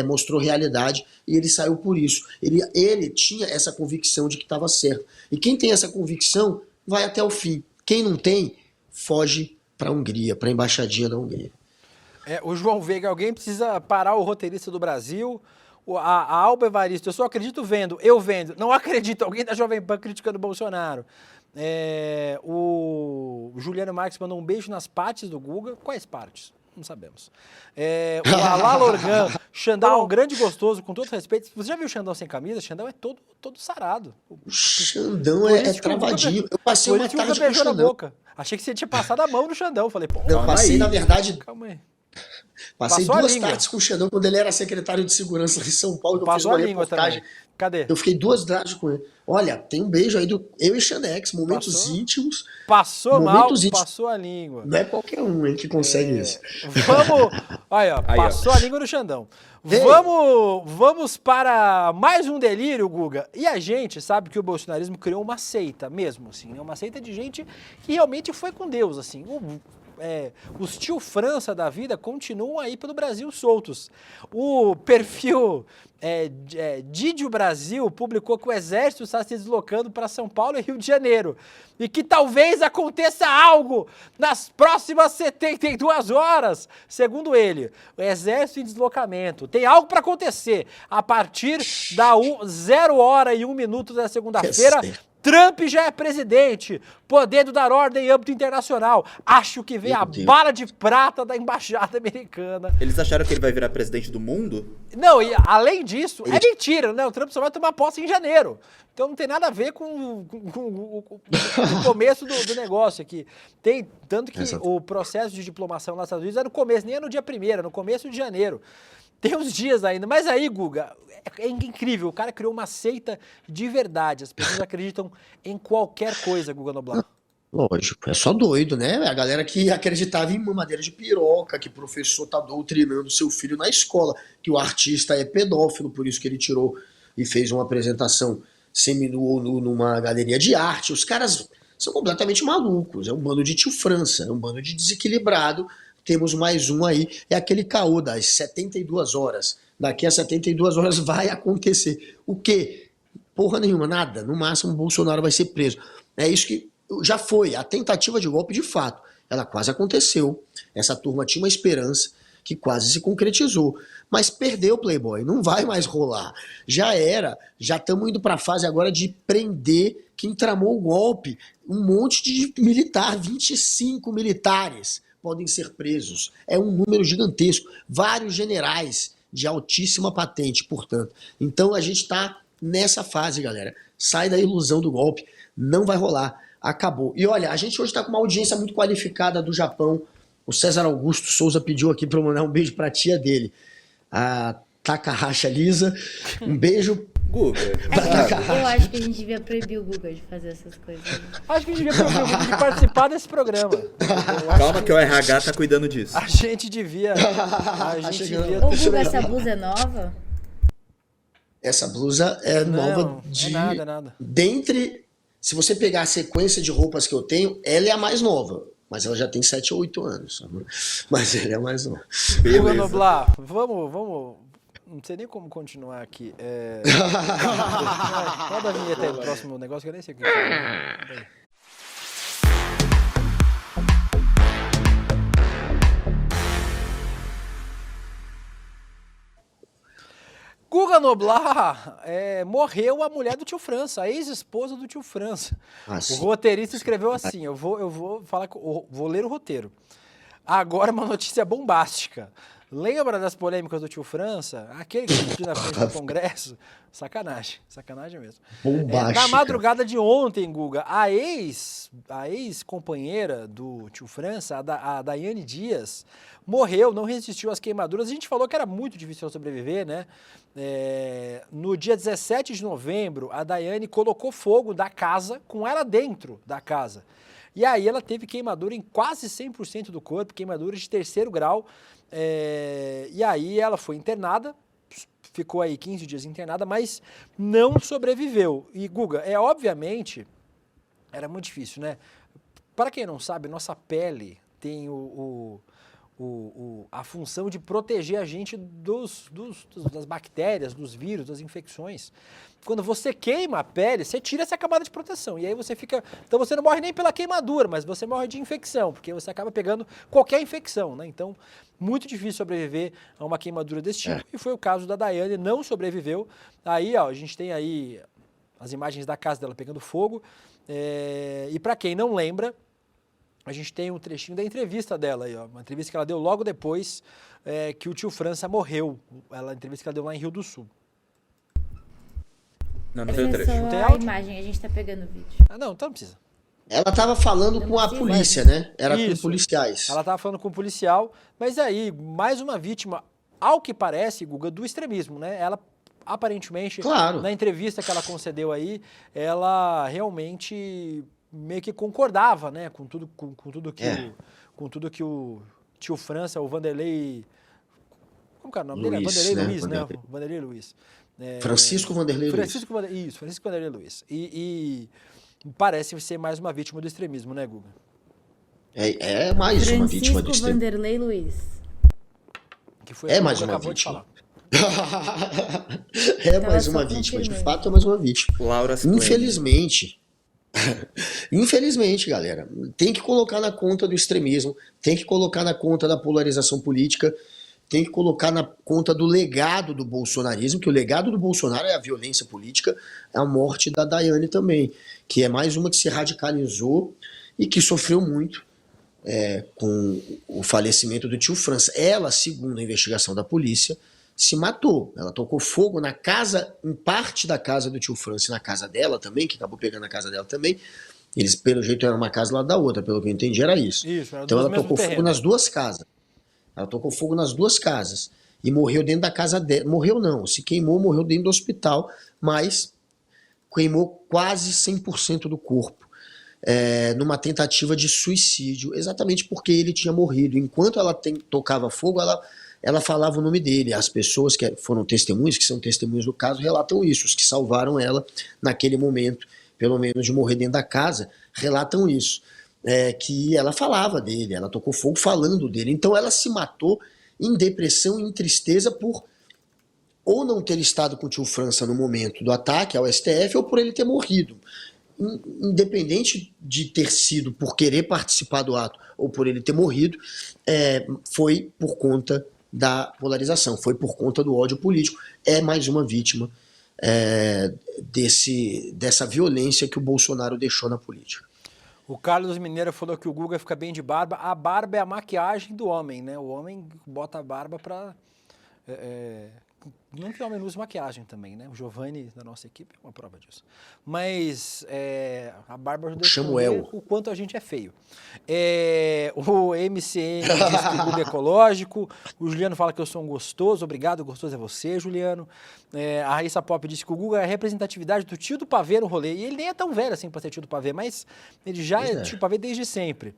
mostrou realidade e ele saiu por isso. Ele tinha essa convicção de que estava certo. E quem tem essa convicção vai até o fim. Quem não tem, foge para a Hungria, para a embaixadinha da Hungria. O João Veiga, alguém precisa parar o roteirista do Brasil. A Alba Evaristo, eu só acredito vendo, eu vendo. Não acredito, alguém da Jovem Pan criticando o Bolsonaro. O Juliano Marques mandou um beijo nas partes do Guga. Quais partes? Não sabemos. O Alá Lorgan, Xandão é um grande gostoso, com todo respeito. Você já viu o Xandão sem camisa? O Xandão é todo sarado. O Xandão é travadinho. Eu passei uma tarde com o Xandão. Na boca. Achei que você tinha passado a mão no Xandão. Falei, pô, eu passei, na verdade... Calma aí. Passei 2 tardes com o Xandão quando ele era secretário de segurança em São Paulo. Que eu fiz uma reportagem. Também. Cadê? Eu fiquei 2 tardes com ele. Olha, tem um beijo aí do eu e Xanex, momentos íntimos. Passou mal, passou a língua. Não é qualquer um hein, que consegue isso. Vamos. Aí, ó, passou a língua no Xandão. Vamos para mais um delírio, Guga. E a gente sabe que o bolsonarismo criou uma seita mesmo, assim, né? Uma seita de gente que realmente foi com Deus, assim. Os tio França da vida continuam aí pelo Brasil soltos. O perfil Didio Brasil publicou que o exército está se deslocando para São Paulo e Rio de Janeiro e que talvez aconteça algo nas próximas 72 horas. Segundo ele, o exército em deslocamento. Tem algo para acontecer a partir da 0h01 da segunda-feira. Trump já é presidente, podendo dar ordem em âmbito internacional. Acho que vem a bala de prata da embaixada americana. Eles acharam que ele vai virar presidente do mundo? Não, e além disso, é mentira, né? O Trump só vai tomar posse em janeiro. Então não tem nada a ver com o começo do negócio aqui. Tanto que o processo de diplomação nos Estados Unidos é no começo, nem é no dia 1º, é no começo de janeiro. Tem uns dias ainda, mas aí, Guga, é incrível, o cara criou uma seita de verdade, as pessoas acreditam em qualquer coisa, Guga Noblar. Lógico, é só doido, né? A galera que acreditava em mamadeira de piroca, que o professor tá doutrinando seu filho na escola, que o artista é pedófilo, por isso que ele tirou e fez uma apresentação seminua numa galeria de arte. Os caras são completamente malucos, é um bando de tio França, é um bando de desequilibrado. Temos mais um aí, é aquele caô das 72 horas. Daqui a 72 horas vai acontecer. O quê? Porra nenhuma, nada. No máximo o Bolsonaro vai ser preso. É isso que já foi, a tentativa de golpe de fato. Ela quase aconteceu. Essa turma tinha uma esperança que quase se concretizou. Mas perdeu o Playboy, não vai mais rolar. Já era, já estamos indo para a fase agora de prender quem tramou o golpe. Um monte de militar, 25 militares podem ser presos. É um número gigantesco. Vários generais de altíssima patente, portanto. Então a gente está nessa fase, galera. Sai da ilusão do golpe. Não vai rolar. Acabou. E olha, a gente hoje está com uma audiência muito qualificada do Japão. O César Augusto Souza pediu aqui para eu mandar um beijo para a tia dele, a Takahashi Lisa. Um beijo. Guga. Eu acho que a gente devia proibir o Guga de fazer essas coisas. Acho que a gente devia proibir o Guga de participar desse programa. Calma que o RH tá cuidando disso. A gente devia... Ô, Guga, essa blusa é nova? Essa blusa é nova de... É nada. Dentre... Se você pegar a sequência de roupas que eu tenho, ela é a mais nova. Mas ela já tem 7 ou 8 anos. Mas ela é a mais nova. Guga Noblar, vamos... Não sei nem como continuar aqui. Roda a vinheta aí do próximo negócio que eu nem sei o que é. Guga Noblar, morreu a mulher do tio França, a ex-esposa do tio França. O roteirista escreveu assim, eu vou falar, vou ler o roteiro. Agora uma notícia bombástica. Lembra das polêmicas do tio França? Aquele que discutiu na frente do Congresso? Sacanagem mesmo. Bombástica. Na madrugada de ontem, Guga, a ex-companheira do tio França, a Daiane Dias, morreu, não resistiu às queimaduras. A gente falou que era muito difícil sobreviver, né? No dia 17 de novembro, a Daiane colocou fogo da casa com ela dentro da casa. E aí ela teve queimadura em quase 100% do corpo, queimadura de 3º grau. E aí ela foi internada, ficou aí 15 dias internada, mas não sobreviveu. E, Guga, obviamente, era muito difícil, né? Para quem não sabe, nossa pele tem a função de proteger a gente das bactérias, dos vírus, das infecções. Quando você queima a pele, você tira essa camada de proteção. E aí você fica... Então você não morre nem pela queimadura, mas você morre de infecção, porque você acaba pegando qualquer infecção, né? Então, muito difícil sobreviver a uma queimadura desse tipo. E foi o caso da Daiane, não sobreviveu. Aí, ó, a gente tem aí as imagens da casa dela pegando fogo. E para quem não lembra, a gente tem um trechinho da entrevista dela aí, ó. Uma entrevista que ela deu logo depois que o tio França morreu. A entrevista que ela deu lá em Rio do Sul. Não tem o trecho. Não tem a imagem, a gente tá pegando o vídeo. Não, então não precisa. Ela estava falando com a polícia, né? Era Isso. com policiais. Ela estava falando com o policial, mas aí, mais uma vítima, ao que parece, Guga, do extremismo, né? Ela, aparentemente, na entrevista que ela concedeu aí, ela realmente meio que concordava, né? Com tudo que o tio França, o Vanderlei... Como que é o nome dele? Vanderlei Luiz, né? Vanderlei Luiz. Francisco Vanderlei Luiz. Francisco Vanderlei Luiz. E parece ser mais uma vítima do extremismo, né, Guga? É mais uma vítima do Francisco Vanderlei Luiz. Que foi mais uma vítima. Mais uma vítima, de fato é mais uma vítima. Infelizmente, galera, tem que colocar na conta do extremismo, tem que colocar na conta da polarização política, tem que colocar na conta do legado do bolsonarismo, que o legado do Bolsonaro é a violência política, é a morte da Daiane também, que é mais uma que se radicalizou e que sofreu muito com o falecimento do tio França. Ela, segundo a investigação da polícia, se matou. Ela tocou fogo na casa, em parte da casa do tio França, e na casa dela também, que acabou pegando a casa dela também. Eles, pelo jeito, eram uma casa lá da outra, pelo que eu entendi, era isso. Então ela tocou fogo nas duas casas. Ela tocou fogo nas duas casas e morreu dentro da casa dela. Morreu não, se queimou, morreu dentro do hospital, mas queimou quase 100% do corpo, numa tentativa de suicídio, exatamente porque ele tinha morrido. Enquanto ela tocava fogo, ela falava o nome dele. As pessoas que foram testemunhas, que são testemunhas do caso, relatam isso. Os que salvaram ela naquele momento, pelo menos de morrer dentro da casa, relatam isso. Que ela falava dele, ela tocou fogo falando dele. Então ela se matou em depressão e em tristeza por ou não ter estado com o tio França no momento do ataque ao STF ou por ele ter morrido. Independente de ter sido por querer participar do ato ou por ele ter morrido, foi por conta da polarização, foi por conta do ódio político. É mais uma vítima dessa violência que o Bolsonaro deixou na política. O Carlos Mineiro falou que o Guga fica bem de barba. A barba é a maquiagem do homem, né? O homem bota a barba para Não que homem não use maquiagem também, né? O Giovanni da nossa equipe é uma prova disso. Mas a Bárbara deixou Samuel. o quanto a gente é feio. O MCN diz que o Guga é ecológico. O Juliano fala que eu sou um gostoso. Obrigado, gostoso é você, Juliano. A Raíssa Pop disse que o Guga é a representatividade do tio do pavê no rolê. E ele nem é tão velho assim pra ser tio do pavê, mas ele já é tio do pavê desde sempre.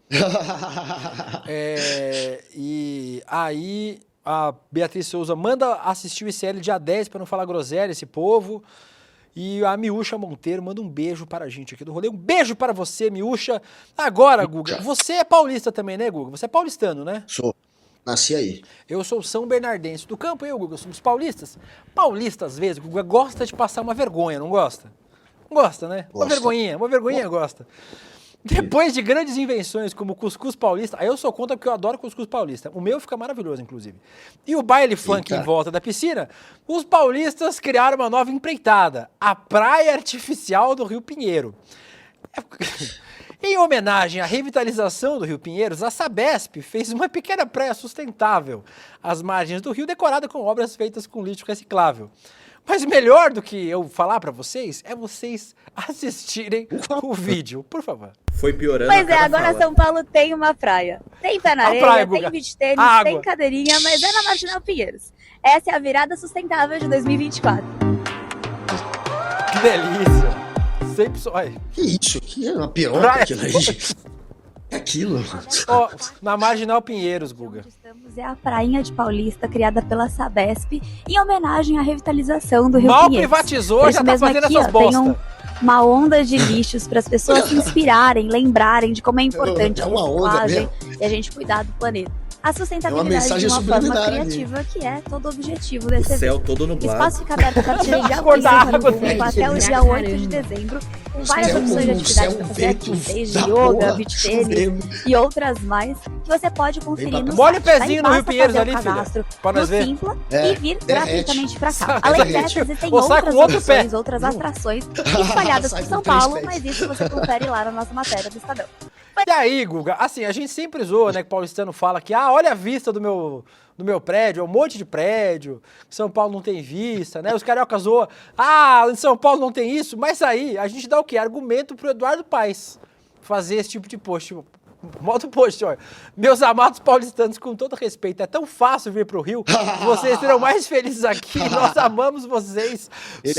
E aí... A Beatriz Souza manda assistir o ICL dia 10 para não falar groselha, esse povo. E a Miúcha Monteiro manda um beijo para a gente aqui do rolê. Um beijo para você, Miúcha. Agora, Guga, você é paulista também, né, Guga? Você é paulistano, né? Sou. Nasci aí. Eu sou São Bernardense do campo, eu, Guga, somos paulistas. Paulista, às vezes, Guga, gosta de passar uma vergonha, não gosta? Não gosta, né? Gosta. Uma vergonhinha gosta. Depois de grandes invenções como o cuscuz paulista, aí eu sou contra porque eu adoro cuscuz paulista. O meu fica maravilhoso, inclusive. E o baile funk em volta da piscina, os paulistas criaram uma nova empreitada, a Praia Artificial do Rio Pinheiro. Em homenagem à revitalização do Rio Pinheiros, a Sabesp fez uma pequena praia sustentável às margens do rio, decorada com obras feitas com lixo reciclável. Mas melhor do que eu falar pra vocês é vocês assistirem o vídeo, por favor. Foi piorando. Pois é, agora São Paulo tem uma praia. Tem pé na areia, tem beach tênis, tem cadeirinha, mas é na Marginal Pinheiros. Essa é a virada sustentável de 2024. Que delícia! Sempre só. Que isso? Que é uma piroca aquilo aí. Aquilo. Ó, na Marginal Pinheiros, Guga. Onde estamos é a prainha de Paulista, criada pela Sabesp, em homenagem à revitalização do Rio Mal Pinheiros. privatizou, já tá fazendo essas bosta. Tem uma onda de lixos para as pessoas se inspirarem, lembrarem de como é importante a reciclagem e a gente cuidar do planeta. A sustentabilidade de uma forma criativa, que é todo o objetivo desse evento. Céu todo nublado. O espaço fica aberto a partir de dia 15 até o dia 8 de dezembro, com várias opções de atividades para fazer aqui, desde yoga, beach tênis e outras mais, que você pode conferir no Molha o site. pezinho no Rio Pinheiros ali, filha. Para nós ver. E vir gratuitamente para cá. Além dessas, existem outras opções, outras atrações espalhadas por São Paulo, mas isso você confere lá na nossa matéria do Estadão. E aí, Guga, assim, a gente sempre zoa, né, que o paulistano fala que, olha a vista do meu prédio, é um monte de prédio, São Paulo não tem vista, né, os cariocas zoam, em São Paulo não tem isso, mas aí a gente dá o quê? Argumento pro Eduardo Paes fazer esse tipo de post. Modo post, olha. Meus amados paulistanos, com todo respeito, é tão fácil vir pro Rio, vocês serão mais felizes aqui, nós amamos vocês,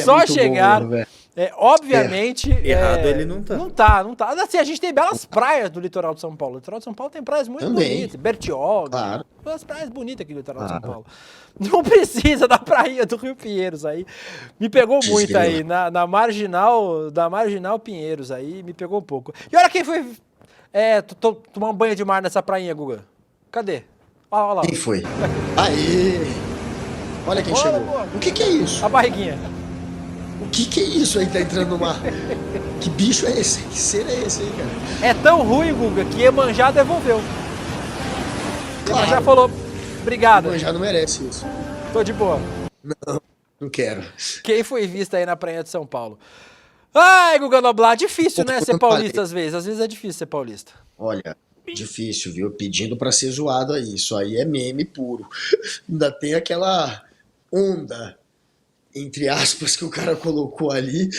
só chegar. Bom, obviamente... Errado ele não tá. Não tá. Assim, a gente tem belas praias do litoral de São Paulo. O litoral de São Paulo tem praias muito bonitas. Bertioga. Claro. Umas praias bonitas aqui do litoral de São Paulo. Não precisa da praia do Rio Pinheiros aí. Me pegou muito aí. Na Marginal Pinheiros aí, me pegou um pouco. E olha quem foi tomar um banho de mar nessa prainha, Guga. Cadê? Olha lá. Quem foi? Aê! Olha quem chegou. O que é isso? A barriguinha. O que é isso aí que tá entrando no mar? Que bicho é esse? Que ser é esse aí, cara? É tão ruim, Guga, que Iemanjá devolveu. Claro. Iemanjá falou, obrigado. Iemanjá não merece isso. Tô de boa. Não quero. Quem foi visto aí na praia de São Paulo? Ai, Guga Noblar, difícil, né, ser paulista às vezes. Às vezes é difícil ser paulista. Olha, difícil, viu? Pedindo pra ser zoado aí. Isso aí é meme puro. Ainda tem aquela onda, entre aspas, que o cara colocou ali,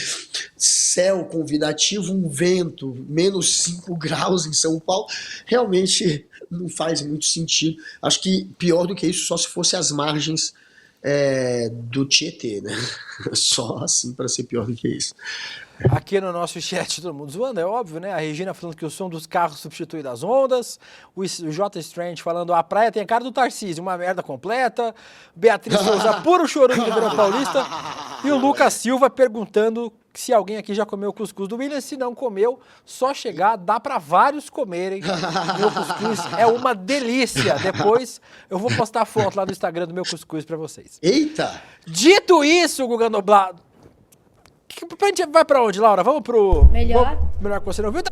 céu convidativo, um vento, menos 5 graus em São Paulo, realmente não faz muito sentido. Acho que pior do que isso, só se fosse as margens do Tietê, né? Só assim para ser pior do que isso. Aqui no nosso chat, todo mundo zoando, é óbvio, né? A Regina falando que o som dos carros substitui das ondas. O J. Strange falando a praia tem a cara do Tarcísio, uma merda completa. Beatriz Souza, puro chorume do Verão Paulista. E o Lucas Silva perguntando se alguém aqui já comeu o cuscuz do William. Se não comeu, só chegar, dá pra vários comerem. Meu cuscuz é uma delícia. Depois eu vou postar a foto lá no Instagram do meu cuscuz pra vocês. Eita! Dito isso, Guga Noblar, a gente vai pra onde, Laura? Vamos pro... Melhor que você não viu?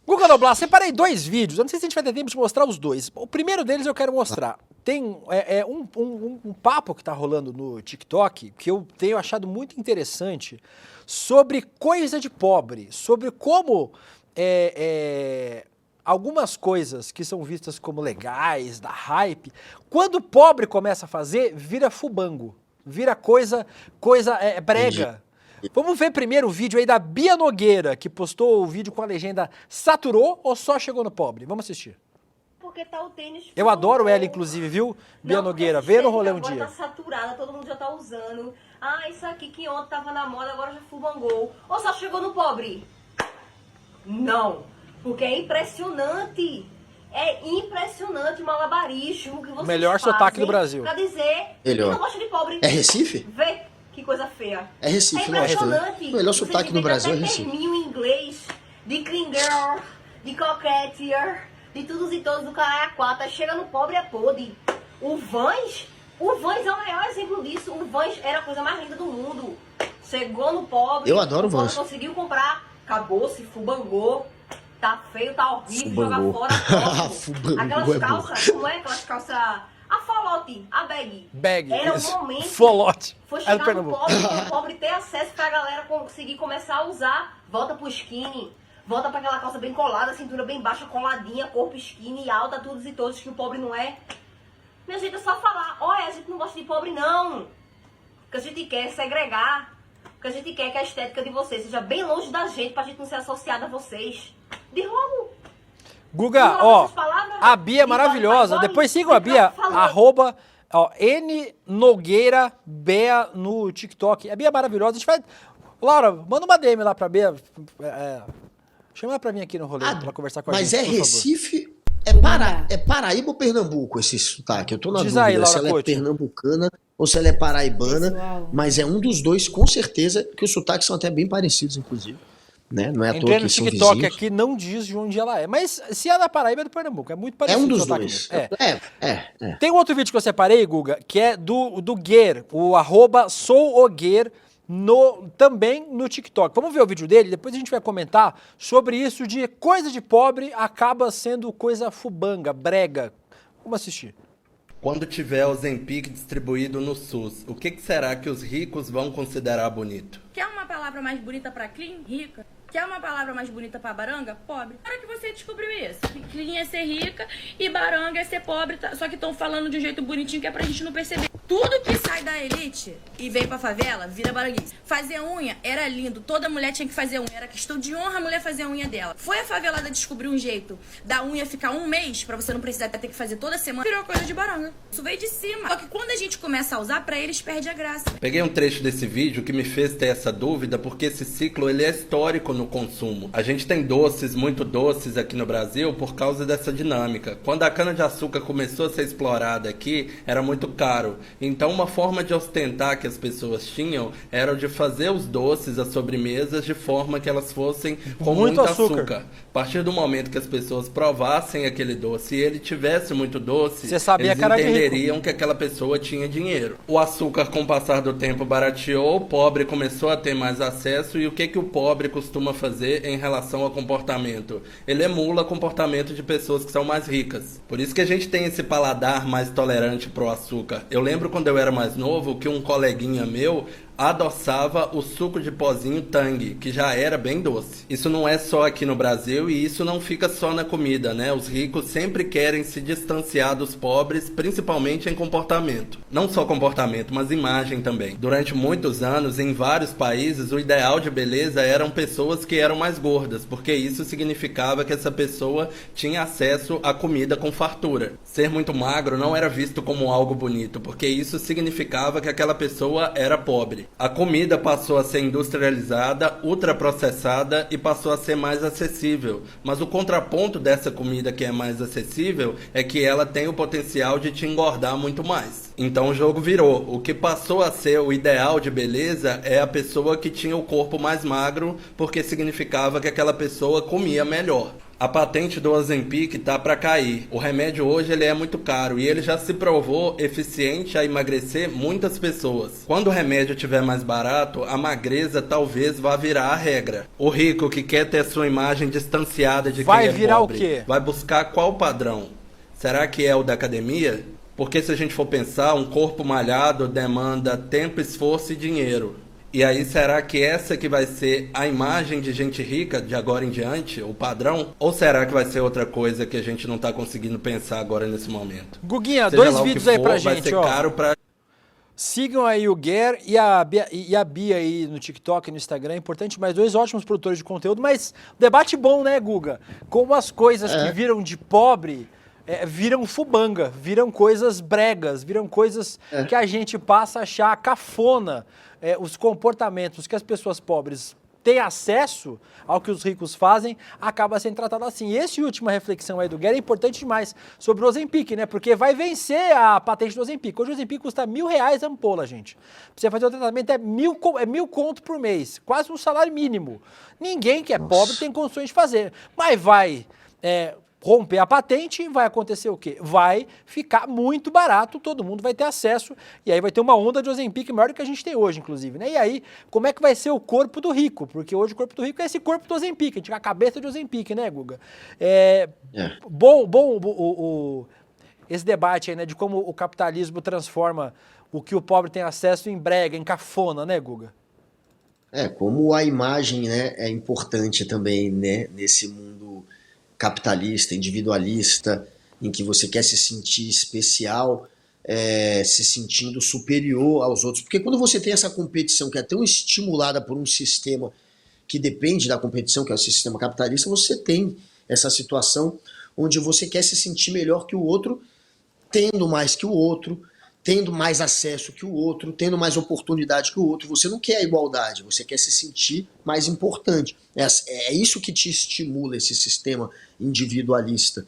Guga Noblar, separei 2 vídeos. Eu não sei se a gente vai ter tempo de mostrar os 2. O primeiro deles eu quero mostrar. Tem um papo que tá rolando no TikTok que eu tenho achado muito interessante sobre coisa de pobre. Sobre como algumas coisas que são vistas como legais, da hype, quando o pobre começa a fazer, vira fubango. Vira coisa brega. Vamos ver primeiro o vídeo aí da Bia Nogueira, que postou o vídeo com a legenda "Saturou ou só chegou no pobre?". Vamos assistir. Porque tá o tênis. Eu adoro ela, inclusive, viu? Bia Nogueira, vê no rolê um dia. Tá saturada, todo mundo já tá usando. Ah, isso aqui que ontem tava na moda, agora já fubangou. Ou só chegou no pobre? Não. Porque é impressionante. É impressionante o malabarismo que vocês melhor fazem sotaque do Brasil. Pra dizer que não gosta de pobre. É Recife? Vê que coisa feia. É Recife, não é? Impressionante. O melhor sotaque no Brasil é Recife. Terminho em inglês, de clean girl, de coqueteer, de todos e todos do caralho a quatro. Chega no pobre é podre. O Vans é o maior exemplo disso. O Vans era a coisa mais linda do mundo. Chegou no pobre. Eu adoro o Vans. Conseguiu comprar, acabou-se, fubangou. Tá feio, tá horrível, joga fora. Aquelas calças, como é? Aquelas calças. A folote, a bag. Era o momento. Folote. Foi chegar no pobre, o pobre ter acesso pra galera conseguir começar a usar. Volta pro skinny. Volta pra aquela calça bem colada, cintura bem baixa, coladinha, corpo skinny, alta, todos e todos, que o pobre não é. Minha gente, é só falar. Olha, a gente não gosta de pobre, não. O que a gente quer é segregar. O que a gente quer é que a estética de vocês seja bem longe da gente, pra gente não ser associada a vocês. De roubo. Guga, ó, a Bia é maravilhosa. Depois sigam a Bia, @ N Nogueira Bea no TikTok. A Bia é maravilhosa. A gente vai... Laura, manda uma DM lá pra Bia. Chama ela pra mim aqui no rolê, pra conversar com a gente. Mas é Recife, é Paraíba ou Pernambuco esse sotaque? Eu tô na dúvida aí, se ela é pernambucana ou se ela é paraibana. Pessoal. Mas é um dos dois, com certeza, que os sotaques são até bem parecidos, inclusive. Né? Não é à toa Entrei no que são TikTok vizinhos. aqui, não diz de onde ela é. Mas se é da Paraíba, é do Pernambuco. É muito parecido. É um dos o sotaque dois. mesmo. Tem um outro vídeo que eu separei, Guga, que é do Guer, o @souoguer, também no TikTok. Vamos ver o vídeo dele, depois a gente vai comentar sobre isso de coisa de pobre acaba sendo coisa fubanga, brega. Vamos assistir. Quando tiver o Ozempic distribuído no SUS, o que será que os ricos vão considerar bonito? Quer uma palavra mais bonita pra clean? Rica. Quer uma palavra mais bonita pra baranga? Pobre. Para que você descobriu isso? Clean é ser rica e baranga é ser pobre, só que estão falando de um jeito bonitinho que é pra gente não perceber. Tudo que sai da elite e vem pra favela vira baranguice. Fazer unha era lindo, toda mulher tinha que fazer unha, era questão de honra a mulher fazer a unha dela. Foi a favelada descobrir um jeito da unha ficar um mês pra você não precisar ter que fazer toda semana, virou coisa de baranga. Isso veio de cima. Só que quando a gente começa a usar, pra eles perde a graça. Peguei um trecho desse vídeo que me fez ter essa dúvida, porque esse ciclo ele é histórico no consumo. A gente tem doces, muito doces aqui no Brasil por causa dessa dinâmica. Quando a cana-de-açúcar começou a ser explorada aqui, era muito caro. Então uma forma de ostentar que as pessoas tinham era de fazer os doces, as sobremesas, de forma que elas fossem com muito açúcar. A partir do momento que as pessoas provassem aquele doce e ele tivesse muito doce, você sabia eles entenderiam que aquela pessoa tinha dinheiro. O açúcar, com o passar do tempo, barateou, o pobre começou a ter mais acesso, e o que o pobre costuma fazer em relação ao comportamento? Ele emula comportamento de pessoas que são mais ricas. Por isso que a gente tem esse paladar mais tolerante pro açúcar. Eu lembro quando eu era mais novo que um coleguinha meu adoçava o suco de pozinho Tang, que já era bem doce. Isso não é só aqui no Brasil, e isso não fica só na comida, né? Os ricos sempre querem se distanciar dos pobres, principalmente em comportamento. Não só comportamento, mas imagem também. Durante muitos anos, em vários países, o ideal de beleza eram pessoas que eram mais gordas, porque isso significava que essa pessoa tinha acesso a comida com fartura. Ser muito magro não era visto como algo bonito, porque isso significava que aquela pessoa era pobre. A comida passou a ser industrializada, ultraprocessada e passou a ser mais acessível. Mas o contraponto dessa comida que é mais acessível é que ela tem o potencial de te engordar muito mais. Então o jogo virou. O que passou a ser o ideal de beleza é a pessoa que tinha o corpo mais magro, porque significava que aquela pessoa comia melhor. A patente do Ozempic tá para cair. O remédio hoje ele é muito caro e ele já se provou eficiente a emagrecer muitas pessoas. Quando o remédio estiver mais barato, a magreza talvez vá virar a regra. O rico que quer ter sua imagem distanciada de quem é virar pobre, o quê? vai buscar qual padrão? Será que é o da academia? Porque se a gente for pensar, um corpo malhado demanda tempo, esforço e dinheiro. E aí, será que essa que vai ser a imagem de gente rica de agora em diante, o padrão? Ou será que vai ser outra coisa que a gente não tá conseguindo pensar agora nesse momento? Guguinha, Seja 2 vídeos aí pra gente, vai ser ó. caro pra... Sigam aí o Guer e a Bia aí no TikTok e no Instagram, é importante, mas 2 ótimos produtores de conteúdo, mas debate bom, né, Guga? Como as coisas que viram de pobre viram fubanga, viram coisas bregas, viram coisas que a gente passa a achar cafona, os comportamentos que as pessoas pobres têm acesso ao que os ricos fazem, acaba sendo tratado assim. E essa última reflexão aí do Guerra é importante demais sobre o Ozempic, né? Porque vai vencer a patente do Ozempic. Hoje o Ozempic custa R$1.000 a ampola, gente. Pra você fazer o tratamento é 1.000 conto por mês, quase um salário mínimo. Ninguém que é pobre tem condições de fazer, mas vai romper a patente, vai acontecer o quê? Vai ficar muito barato, todo mundo vai ter acesso, e aí vai ter uma onda de Ozempic maior do que a gente tem hoje, inclusive, né? E aí, como é que vai ser o corpo do rico? Porque hoje o corpo do rico é esse corpo do Ozempic, a gente tem a cabeça de Ozempic, né, Guga? Bom esse debate aí, né, de como o capitalismo transforma o que o pobre tem acesso em brega, em cafona, né, Guga? Como a imagem, né, é importante também, né, nesse mundo capitalista, individualista, em que você quer se sentir especial, se sentindo superior aos outros. Porque quando você tem essa competição que é tão estimulada por um sistema que depende da competição, que é o sistema capitalista, você tem essa situação onde você quer se sentir melhor que o outro, tendo mais que o outro, tendo mais acesso que o outro, tendo mais oportunidade que o outro. Você não quer a igualdade, você quer se sentir mais importante. É isso que te estimula, esse sistema individualista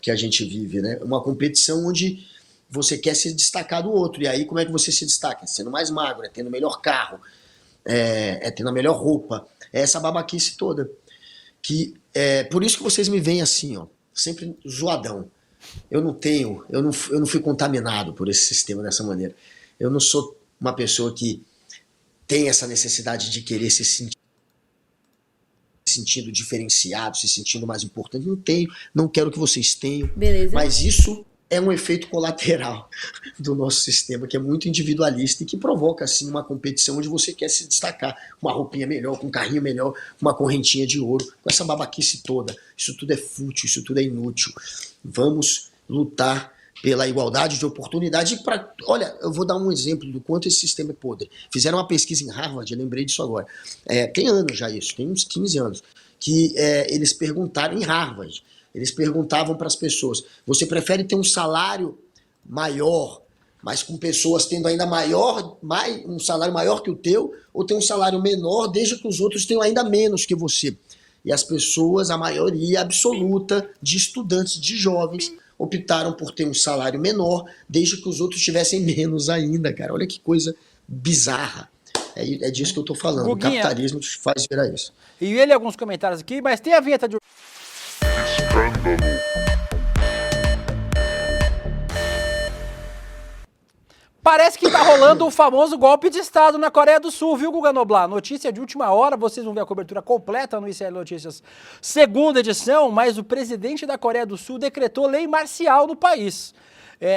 que a gente vive, né? Uma competição onde você quer se destacar do outro. E aí como é que você se destaca? Sendo mais magro, tendo o melhor carro, tendo a melhor roupa. É essa babaquice toda. Por isso que vocês me veem assim, ó, sempre zoadão. Eu não fui contaminado por esse sistema dessa maneira. Eu não sou uma pessoa que tem essa necessidade de querer se sentindo diferenciado, se sentindo mais importante. Não tenho, não quero que vocês tenham. Beleza. Mas isso é um efeito colateral do nosso sistema, que é muito individualista e que provoca, assim, uma competição onde você quer se destacar com uma roupinha melhor, com um carrinho melhor, com uma correntinha de ouro, com essa babaquice toda. Isso tudo é fútil, isso tudo é inútil. Vamos lutar pela igualdade de oportunidade. Olha, eu vou dar um exemplo do quanto esse sistema é podre. Fizeram uma pesquisa em Harvard, eu lembrei disso agora. Tem anos já isso, tem uns 15 anos, que eles perguntaram em Harvard, eles perguntavam para as pessoas, você prefere ter um salário maior, mas com pessoas tendo ainda um salário maior que o teu, ou ter um salário menor, desde que os outros tenham ainda menos que você? E as pessoas, a maioria absoluta de estudantes, de jovens, optaram por ter um salário menor, desde que os outros tivessem menos ainda, cara. Olha que coisa bizarra. É disso que eu tô falando. Guguinha, o capitalismo te faz virar isso. E ele alguns comentários aqui, mas tem a vinheta de... Escândalo. Parece que tá rolando o famoso golpe de Estado na Coreia do Sul, viu, Guga Noblar? Notícia de última hora, vocês vão ver a cobertura completa no ICL Notícias, segunda edição, mas o presidente da Coreia do Sul decretou lei marcial no país.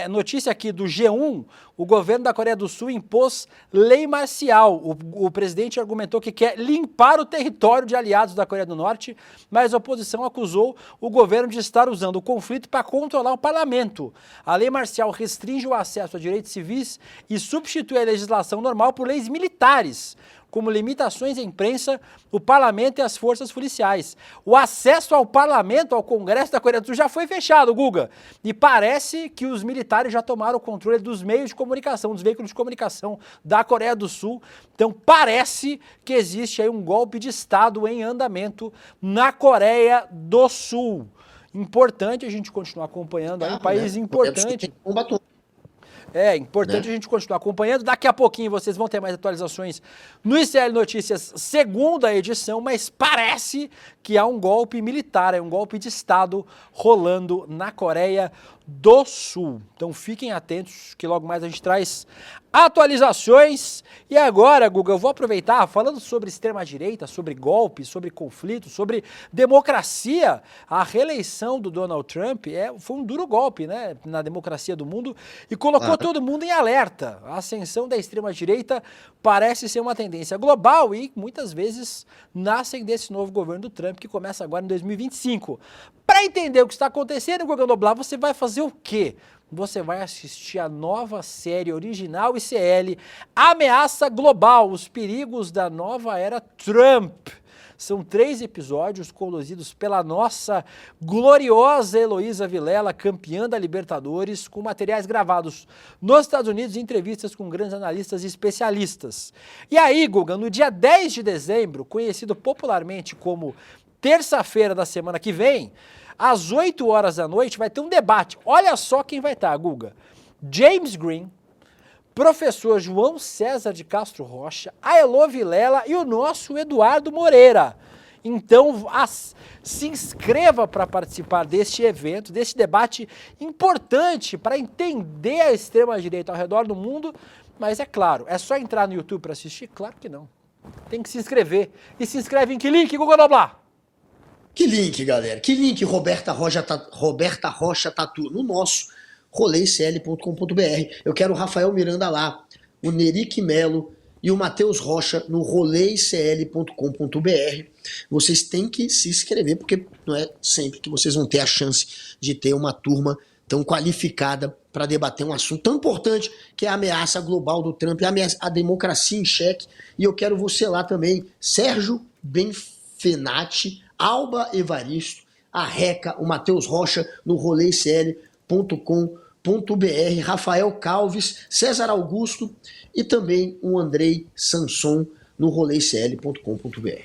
Notícia aqui do G1, o governo da Coreia do Sul impôs lei marcial. O presidente argumentou que quer limpar o território de aliados da Coreia do Norte, mas a oposição acusou o governo de estar usando o conflito para controlar o parlamento. A lei marcial restringe o acesso a direitos civis e substitui a legislação normal por leis militares, como limitações à imprensa, o parlamento e as forças policiais. O acesso ao parlamento, ao Congresso da Coreia do Sul, já foi fechado, Guga. E parece que os militares já tomaram o controle dos meios de comunicação, dos veículos de comunicação da Coreia do Sul. Então parece que existe aí um golpe de Estado em andamento na Coreia do Sul. Importante a gente continuar acompanhando, é um país importante. Importante a gente continuar acompanhando. Daqui a pouquinho vocês vão ter mais atualizações no ICL Notícias, segunda edição, mas parece que há um golpe militar, um golpe de Estado rolando na Coreia do Sul. Então fiquem atentos que logo mais a gente traz atualizações. E agora, Guga, eu vou aproveitar, falando sobre extrema-direita, sobre golpe, sobre conflito, sobre democracia. A reeleição do Donald Trump foi um duro golpe, né, na democracia do mundo e colocou todo mundo em alerta. A ascensão da extrema-direita parece ser uma tendência global e muitas vezes nascem desse novo governo do Trump que começa agora em 2025. Para entender o que está acontecendo, Guga Noblar, você vai fazer o quê? Você vai assistir a nova série original ICL, Ameaça Global, os perigos da nova era Trump. São 3 episódios conduzidos pela nossa gloriosa Heloísa Vilela, campeã da Libertadores, com materiais gravados nos Estados Unidos e entrevistas com grandes analistas e especialistas. E aí, Guga, no dia 10 de dezembro, conhecido popularmente como terça-feira da semana que vem, às 8 horas da noite vai ter um debate. Olha só quem vai estar, Guga. James Green, professor João César de Castro Rocha, a Elo Vilela e o nosso Eduardo Moreira. Então, se inscreva para participar deste evento, desse debate importante para entender a extrema-direita ao redor do mundo. Mas é claro, é só entrar no YouTube para assistir? Claro que não. Tem que se inscrever. E se inscreve em que link, Guga Noblar? Que link, galera? Que link, Roberta Rocha Tatu? No nosso roleicl.com.br. Eu quero o Rafael Miranda lá, o Nerique Melo e o Matheus Rocha no roleicl.com.br. Vocês têm que se inscrever, porque não é sempre que vocês vão ter a chance de ter uma turma tão qualificada para debater um assunto tão importante que é a ameaça global do Trump, a democracia em xeque. E eu quero você lá também, Sérgio Benfenati, Alba Evaristo, a Reca, o Matheus Rocha no roleicl.com.br, Rafael Calves, César Augusto e também o Andrei Sanson no roleicl.com.br.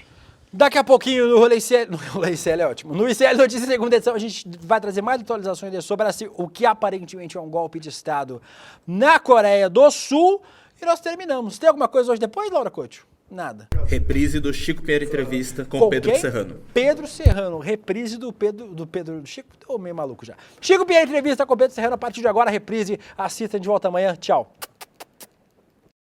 Daqui a pouquinho no Roleicl é ótimo. No ICL Notícias segunda edição a gente vai trazer mais atualizações sobre o que aparentemente é um golpe de Estado na Coreia do Sul. E nós terminamos. Tem alguma coisa hoje depois, Laura Couto? Nada. Reprise do Chico Pierre Entrevista com Pedro Serrano. Pedro Serrano, reprise do Chico, tô meio maluco já. Chico Pierre Entrevista com Pedro Serrano, a partir de agora, reprise, assistam de volta amanhã, tchau.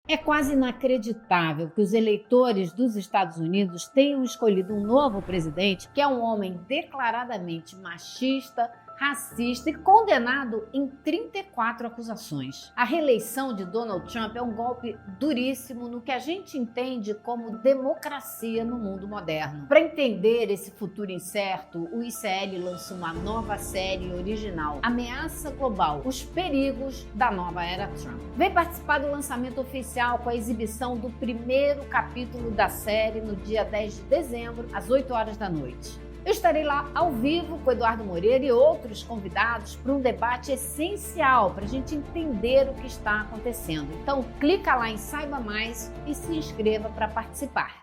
É quase inacreditável que os eleitores dos Estados Unidos tenham escolhido um novo presidente que é um homem declaradamente machista, racista e condenado em 34 acusações. A reeleição de Donald Trump é um golpe duríssimo no que a gente entende como democracia no mundo moderno. Para entender esse futuro incerto, o ICL lançou uma nova série original, Ameaça Global, os perigos da nova era Trump. Vem participar do lançamento oficial com a exibição do primeiro capítulo da série no dia 10 de dezembro, às 8 horas da noite. Eu estarei lá ao vivo com o Eduardo Moreira e outros convidados para um debate essencial para a gente entender o que está acontecendo. Então, clica lá em Saiba Mais e se inscreva para participar.